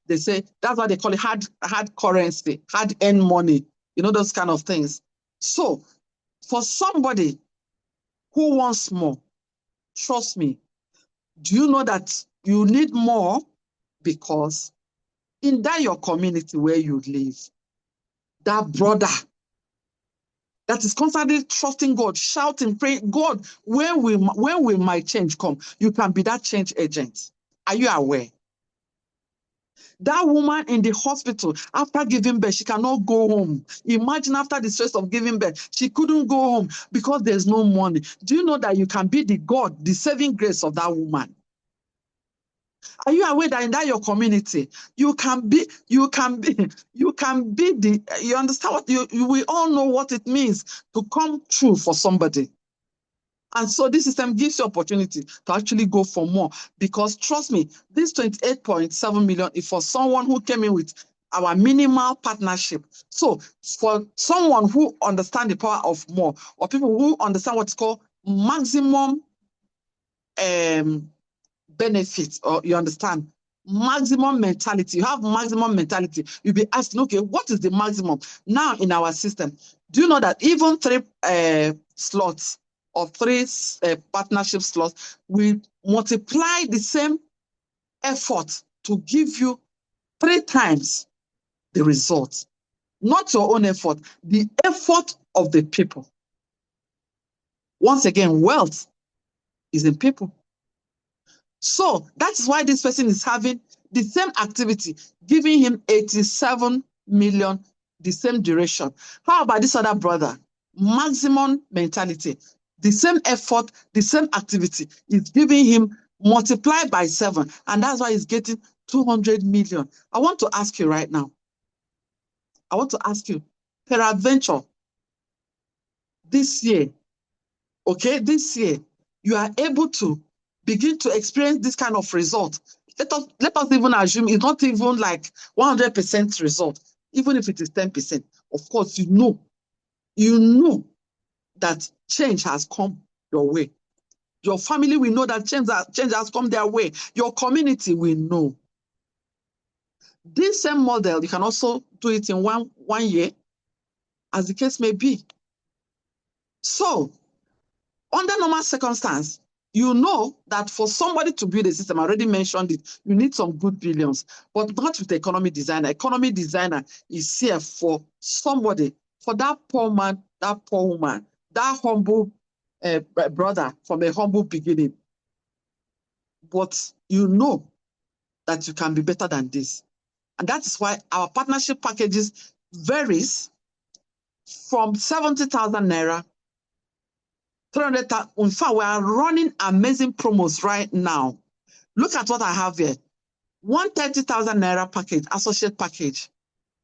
they say, that's why they call it hard currency, hard earned money, you know, those kind of things. So for somebody who wants more, trust me, do you know that you need more? Because in that your community where you live, that brother that is constantly trusting God, shouting, praying, God, when will my change come? You can be that change agent. Are you aware? That woman in the hospital, after giving birth, she cannot go home. Imagine after the stress of giving birth, she couldn't go home because there's no money. Do you know that you can be the God, the saving grace of that woman? Are you aware that in that your community, you can be you understand what we all know what it means to come true for somebody. And so this system gives you opportunity to actually go for more because trust me, this 28.7 million is for someone who came in with our minimal partnership. So for someone who understands the power of more, or people who understand what's called maximum benefits, or you understand, maximum mentality. You have maximum mentality. You'll be asking, okay, what is the maximum? Now in our system, do you know that even 3 slots or 3 partnership slots, we multiply the same effort to give you 3 times the result? Not your own effort, the effort of the people. Once again, wealth is in people. So that's why this person is having the same activity, giving him 87 million, the same duration. How about this other brother? Maximum mentality, the same effort, the same activity is giving him multiplied by 7, and that's why he's getting 200 million. I want to ask you right now. I want to ask you, peradventure, this year, okay, this year, you are able to begin to experience this kind of result. Let us even assume it's not even like 100% result, even if it is 10%. Of course, you know that change has come your way. Your family will know that change has come their way. Your community will know. This same model, you can also do it in one year, as the case may be. So, under normal circumstance, you know that for somebody to build a system, I already mentioned it, you need some good billions, but not with the economy designer. Economy designer is here for somebody, for that poor man, that poor woman, that humble brother from a humble beginning. But you know that you can be better than this. And that is why our partnership packages varies from 70,000 naira, 300,000. In fact, we are running amazing promos right now. Look at what I have here. 130,000 naira package, associate package.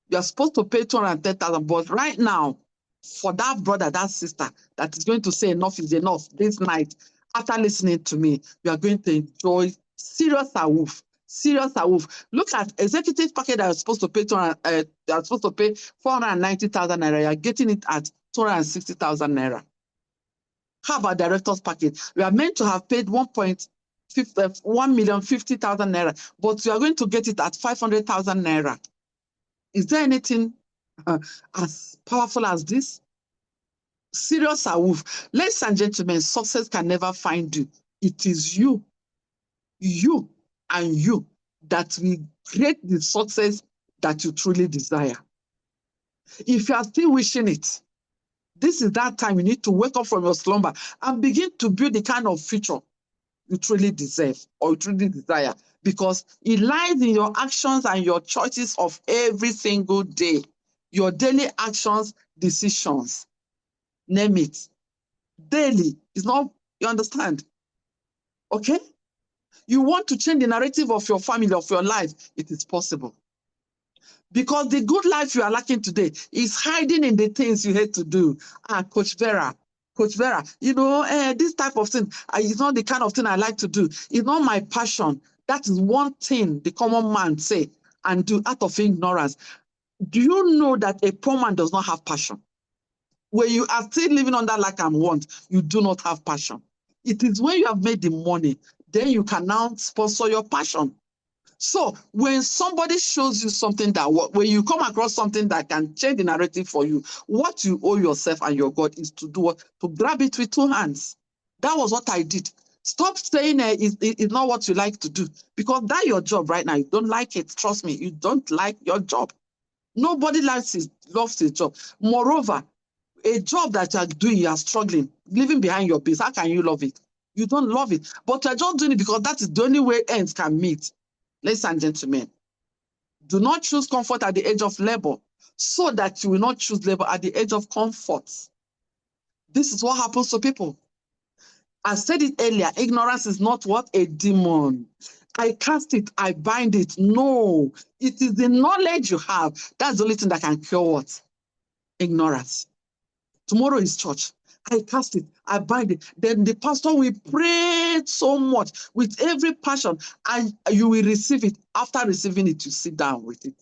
You are supposed to pay 210,000, but right now, for that brother, that sister that is going to say enough is enough this night, after listening to me, you are going to enjoy serious awoof. Serious awoof. Look at executive package that you're supposed to pay 490,000 naira. You're getting it at 260,000 naira. How about director's package? We are meant to have paid 1,050,000 naira, but you are going to get it at 500,000 naira. Is there anything as powerful as this? Serious awoof. Ladies and gentlemen, success can never find you. It is you and you that will create the success that you truly desire. If you are still wishing it, this is that time you need to wake up from your slumber and begin to build the kind of future you truly deserve or you truly desire, because it lies in your actions and your choices of every single day. Your daily actions, decisions, name it. Daily is not, you understand? Okay? You want to change the narrative of your family, of your life, it is possible. Because the good life you are lacking today is hiding in the things you hate to do. Coach Vera, you know, this type of thing is not the kind of thing I like to do. It's not my passion. That is one thing the common man say and do out of ignorance. Do you know that a poor man does not have passion? When you are still living under lack and want, you do not have passion. It is when you have made the money, then you can now sponsor your passion. So when somebody shows you something that, when you come across something that can change the narrative for you, what you owe yourself and your God is to do what? To grab it with 2 hands. That was what I did. Stop saying it's not what you like to do, because that's your job right now. You don't like it. Trust me, you don't like your job. Nobody loves his job. Moreover, a job that you are doing, you are struggling, living behind your base. How can you love it? You don't love it, but you're just doing it because that is the only way ends can meet. Ladies and gentlemen, do not choose comfort at the age of labor, so that you will not choose labor at the age of comfort. This is what happens to people. I said it earlier, ignorance is not what? A demon. I cast it, I bind it. No, it is the knowledge you have. That's the only thing that can cure what? Ignorance. Tomorrow is church. I cast it, I bind it. Then the pastor will pray so much with every passion, and you will receive it. After receiving it, you sit down with it.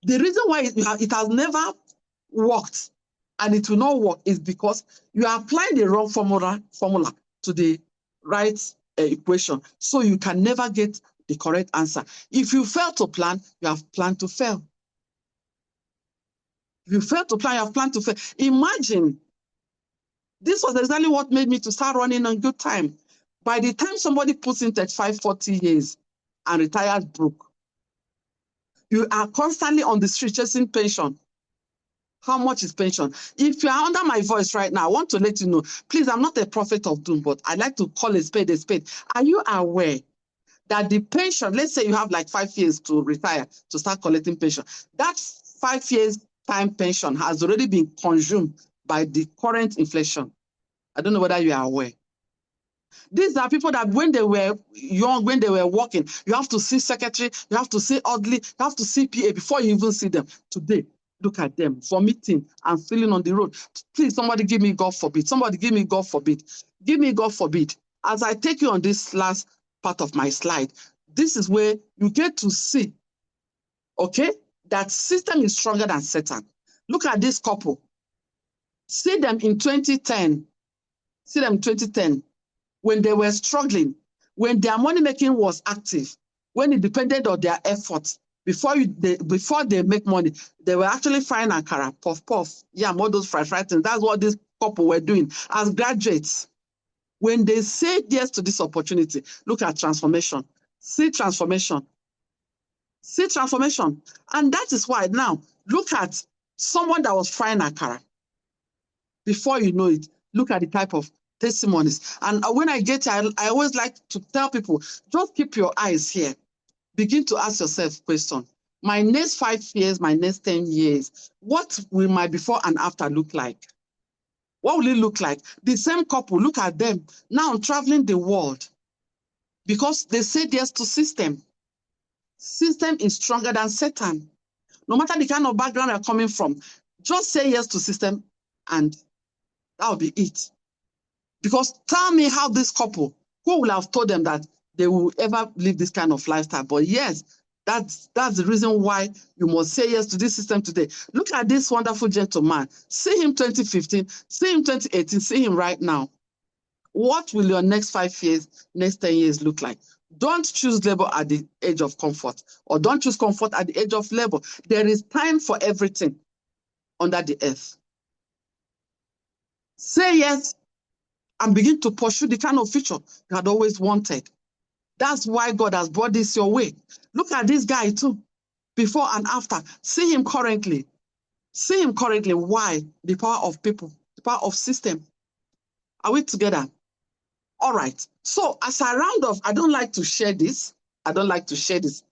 The reason why it has never worked and it will not work is because you are applying the wrong formula to the right equation. So you can never get the correct answer. If you fail to plan, you have planned to fail. If you fail to plan, you have planned to fail. Imagine, this was exactly what made me to start running on good time. By the time somebody puts in 35, 40 years and retires broke, you are constantly on the street chasing pension. How much is pension? If you are under my voice right now, I want to let you know, please, I'm not a prophet of doom, but I like to call a spade a spade. Are you aware that the pension, let's say you have like 5 years to retire, to start collecting pension, that 5 years time pension has already been consumed by the current inflation? I don't know whether you are aware. These are people that when they were young, when they were working, you have to see secretary, you have to see orderly, you have to see PA before you even see them. Today, look at them vomiting and feeling on the road. Please, somebody give me God forbid. Somebody give me God forbid. Give me God forbid. As I take you on this last part of my slide, this is where you get to see, okay, that system is stronger than Satan. Look at this couple. See them in 2010. See them in 2010. When they were struggling, when their money making was active, when it depended on their efforts, before they make money, they were actually frying akara, puff puff, yeah, all those fried things. That's what this couple were doing as graduates. When they said yes to this opportunity, look at transformation. See transformation. See transformation. And that is why now, look at someone that was frying akara. Before you know it, look at the type of testimonies. And when I get here, I always like to tell people, just keep your eyes here. Begin to ask yourself questions. My next 5 years, my next 10 years, what will my before and after look like? What will it look like? The same couple, look at them now traveling the world because they said yes to system. System is stronger than Satan. No matter the kind of background you're coming from, just say yes to system and that'll be it. Because tell me how this couple, who will have told them that they will ever live this kind of lifestyle? But yes, that's the reason why you must say yes to this system today. Look at this wonderful gentleman. See him 2015, see him 2018, see him right now. What will your next 5 years, next 10 years look like? Don't choose labor at the age of comfort, or don't choose comfort at the age of labor. There is time for everything under the earth. Say yes and begin to pursue the kind of future you had always wanted. That's why God has brought this your way. Look at this guy too, before and after. See him currently. See him currently. Why? The power of people, the power of system. Are we together? All right. So as I round off, I don't like to share this. I don't like to share this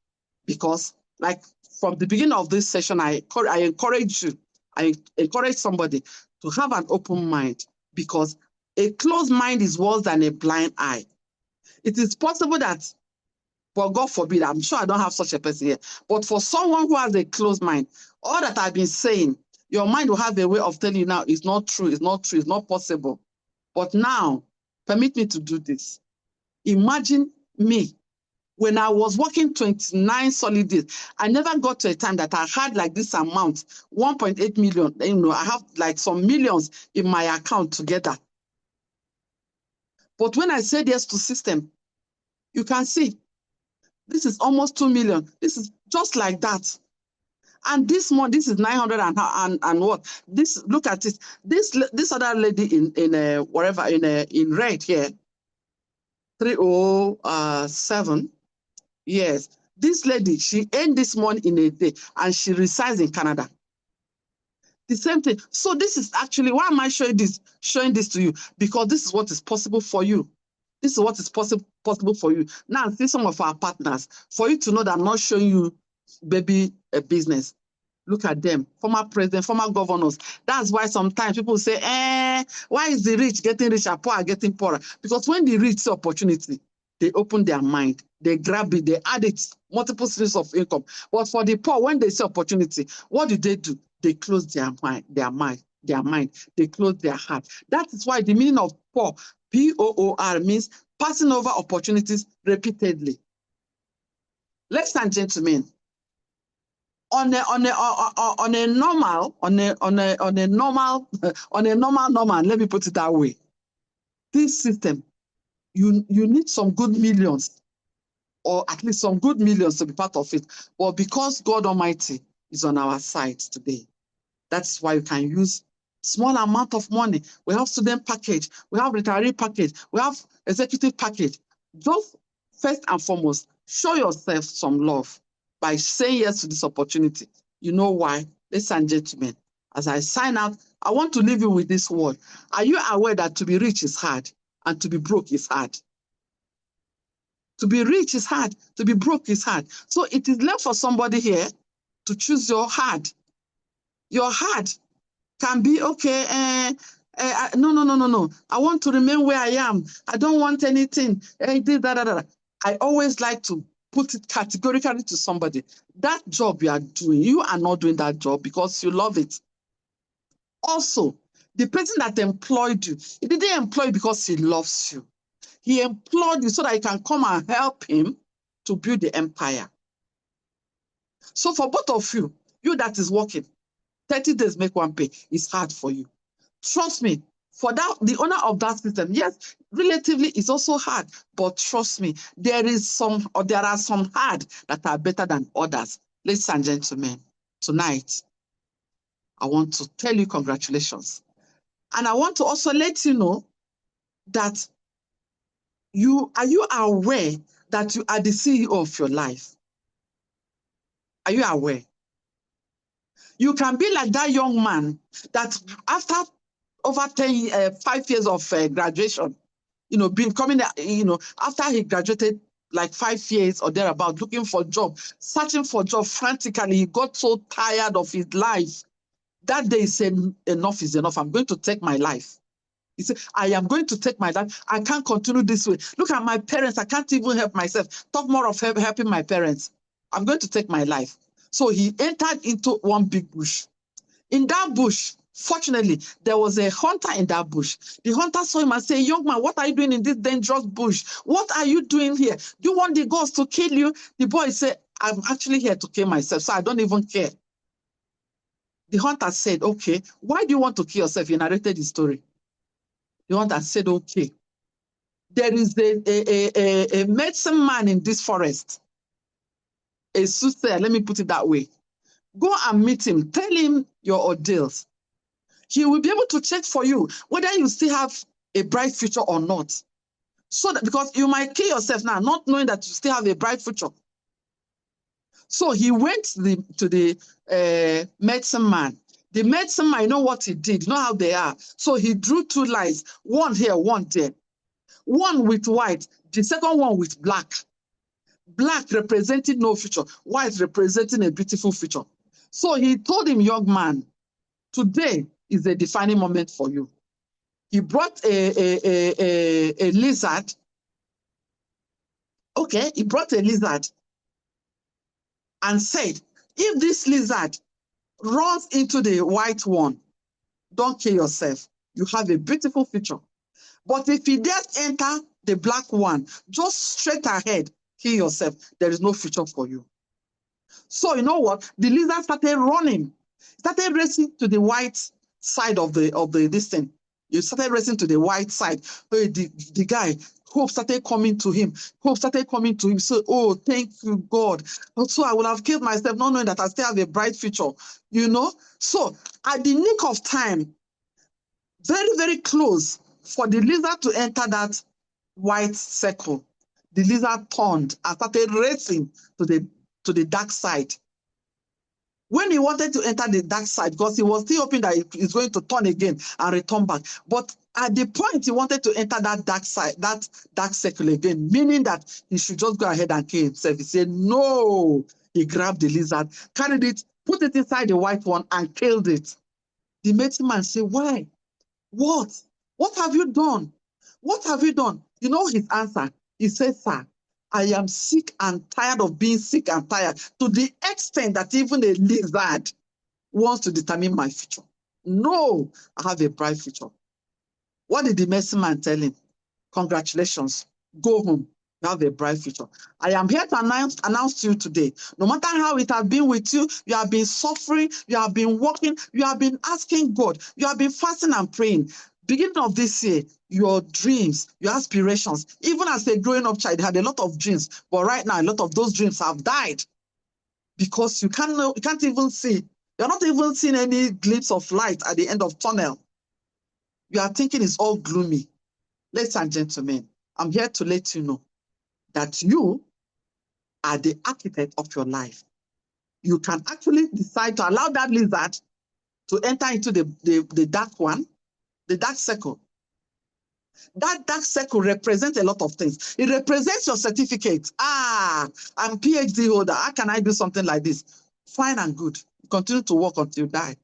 because, like, from the beginning of this session, I encourage you, I encourage somebody to have an open mind, because a closed mind is worse than a blind eye. It is possible that, but God forbid, I'm sure I don't have such a person here, but for someone who has a closed mind, all that I've been saying, your mind will have a way of telling you now, it's not true, it's not true, it's not possible. But now, permit me to do this. Imagine me, when I was working 29 solid days, I never got to a time that I had like this amount, 1.8 million. You know, I have like some millions in my account together. But when I said yes to system, you can see, this is almost 2 million. This is just like that. And this month, this is 900 and what? This, look at it. This other lady in wherever in red here, 307. Yes, this lady, she earned this money in a day, and she resides in Canada. The same thing. So this is actually, why am I showing this to you? Because this is what is possible for you. This is what is possible for you. Now, see some of our partners, for you to know that I'm not showing you baby business. Look at them, former president, former governors. That's why sometimes people say, why is the rich getting richer, poor are getting poorer? Because when the rich see opportunity, they open their mind, they grab it, they add it, multiple streams of income. But for the poor, when they see opportunity, what do? They close their mind, they close their heart. That is why the meaning of poor, P-O-O-R, means passing over opportunities repeatedly. Ladies and gentlemen, on a normal, let me put it that way. This system, you need some good millions, or at least some good millions to be part of it. But because God Almighty is on our side today, that's why you can use small amount of money. We have student package, we have retiree package, we have executive package. Just first and foremost, show yourself some love by saying yes to this opportunity. You know why? Ladies and gentlemen, as I sign out, I want to leave you with this word. Are you aware that to be rich is hard and to be broke is hard? To be rich is hard, to be broke is hard. So it is left for somebody here to choose your hard. Your hard can be, okay, no. I want to remain where I am. I don't want anything. I always like to put it categorically to somebody. That job you are doing, you are not doing that job because you love it. Also, the person that employed you, he didn't employ you because he loves you. He employed you so that you can come and help him to build the empire. So for both of you, you that is working, 30 days make one pay is hard for you. Trust me, for that, the owner of that system, yes, relatively it's also hard, but trust me, there are some hard that are better than others. Ladies and gentlemen, tonight, I want to tell you congratulations. And I want to also let you know that are you aware that you are the CEO of your life? Are you aware? You can be like that young man that after over 5 years of graduation, after he graduated like 5 years or thereabout, looking for a job, searching for a job frantically, he got so tired of his life. That day he said, enough is enough. I'm going to take my life. He said, I am going to take my life. I can't continue this way. Look at my parents. I can't even help myself. Talk more of helping my parents. I'm going to take my life. So he entered into one big bush. In that bush, fortunately, there was a hunter in that bush. The hunter saw him and said, young man, what are you doing in this dangerous bush? What are you doing here? Do you want the ghost to kill you? The boy said, I'm actually here to kill myself, so I don't even care. The hunter said, okay, why do you want to kill yourself? He narrated the story. The hunter said, okay, there is a medicine man in this forest, a soothsayer, let me put it that way. Go and meet him. Tell him your ordeals. He will be able to check for you whether you still have a bright future or not. So that, because you might kill yourself now, not knowing that you still have a bright future. So he went to the medicine man. The medicine man, you know what he did? You know how they are. So he drew 2 lines, one here, one there. One with white, the second one with black. Black representing no future, white representing a beautiful future. So he told him, young man, today is a defining moment for you. He brought a lizard. Okay, he brought a lizard and said, if this lizard runs into the white one, don't kill yourself. You have a beautiful future. But if he does enter the black one, just straight ahead, kill yourself. There is no future for you. So you know what? The lizard started running, started racing to the white side of this thing. You started racing to the white side. The guy, hope started coming to him. Hope started coming to him. So, oh, thank you, God. So I would have killed myself, not knowing that I still have a bright future. You know? So at the nick of time, very, very close for the lizard to enter that white circle, the lizard turned and started racing to the dark side. When he wanted to enter the dark side, because he was still hoping that he's going to turn again and return back. But at the point he wanted to enter that dark side, that dark circle again, meaning that he should just go ahead and kill himself. He said, no. He grabbed the lizard, carried it, put it inside the white one, and killed it. The medicine man said, why? What? What have you done? What have you done? You know his answer. He said, sir, I am sick and tired of being sick and tired to the extent that even a lizard wants to determine my future. No, I have a bright future. What did the medicine man tell him? Congratulations. Go home. You have a bright future. I am here to announce to you today, no matter how it has been with you, you have been suffering, you have been working, you have been asking God, you have been fasting and praying. Beginning of this year, your dreams, your aspirations, even as a growing up child, you had a lot of dreams, but right now, a lot of those dreams have died because you can't even see. You're not even seeing any glimpse of light at the end of tunnel. You are thinking it's all gloomy. Ladies and gentlemen, I'm here to let you know that you are the architect of your life. You can actually decide to allow that lizard to enter into the dark one, the dark circle. That dark circle represents a lot of things. It represents your certificate. I'm PhD holder. How can I do something like this? Fine and good. Continue to work until you die.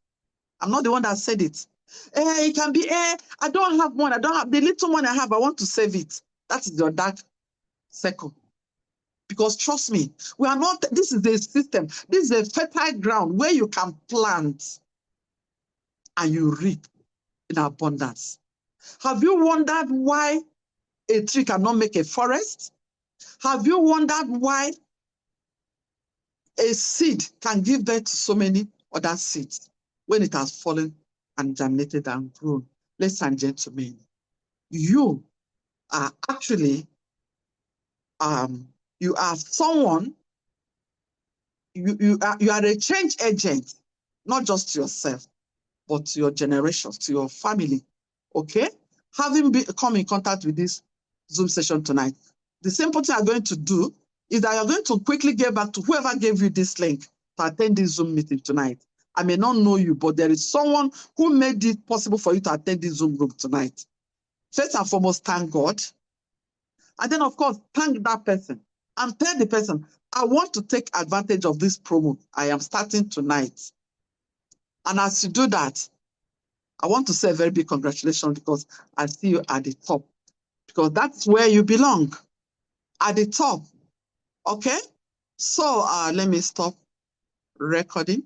I'm not the one that said it. It can be, I don't have money. I don't have the little money I have. I want to save it. That is your dark circle. Because trust me, we are not, this is a system. This is a fertile ground where you can plant and you reap in abundance. Have you wondered why a tree cannot make a forest? Have you wondered why a seed can give birth to so many other seeds when it has fallen and germinated and grown? Ladies and gentlemen, you are actually, you are someone, you are a change agent, not just to yourself, but to your generations, to your family, okay? Having come in contact with this Zoom session tonight, the simple thing you're going to do is that you're going to quickly get back to whoever gave you this link to attend this Zoom meeting tonight. I may not know you, but there is someone who made it possible for you to attend this Zoom group tonight. First and foremost, thank God. And then, of course, thank that person. And tell the person, I want to take advantage of this promo I am starting tonight. And as you do that, I want to say a very big congratulations because I see you at the top. Because that's where you belong, at the top. Okay? So let me stop recording.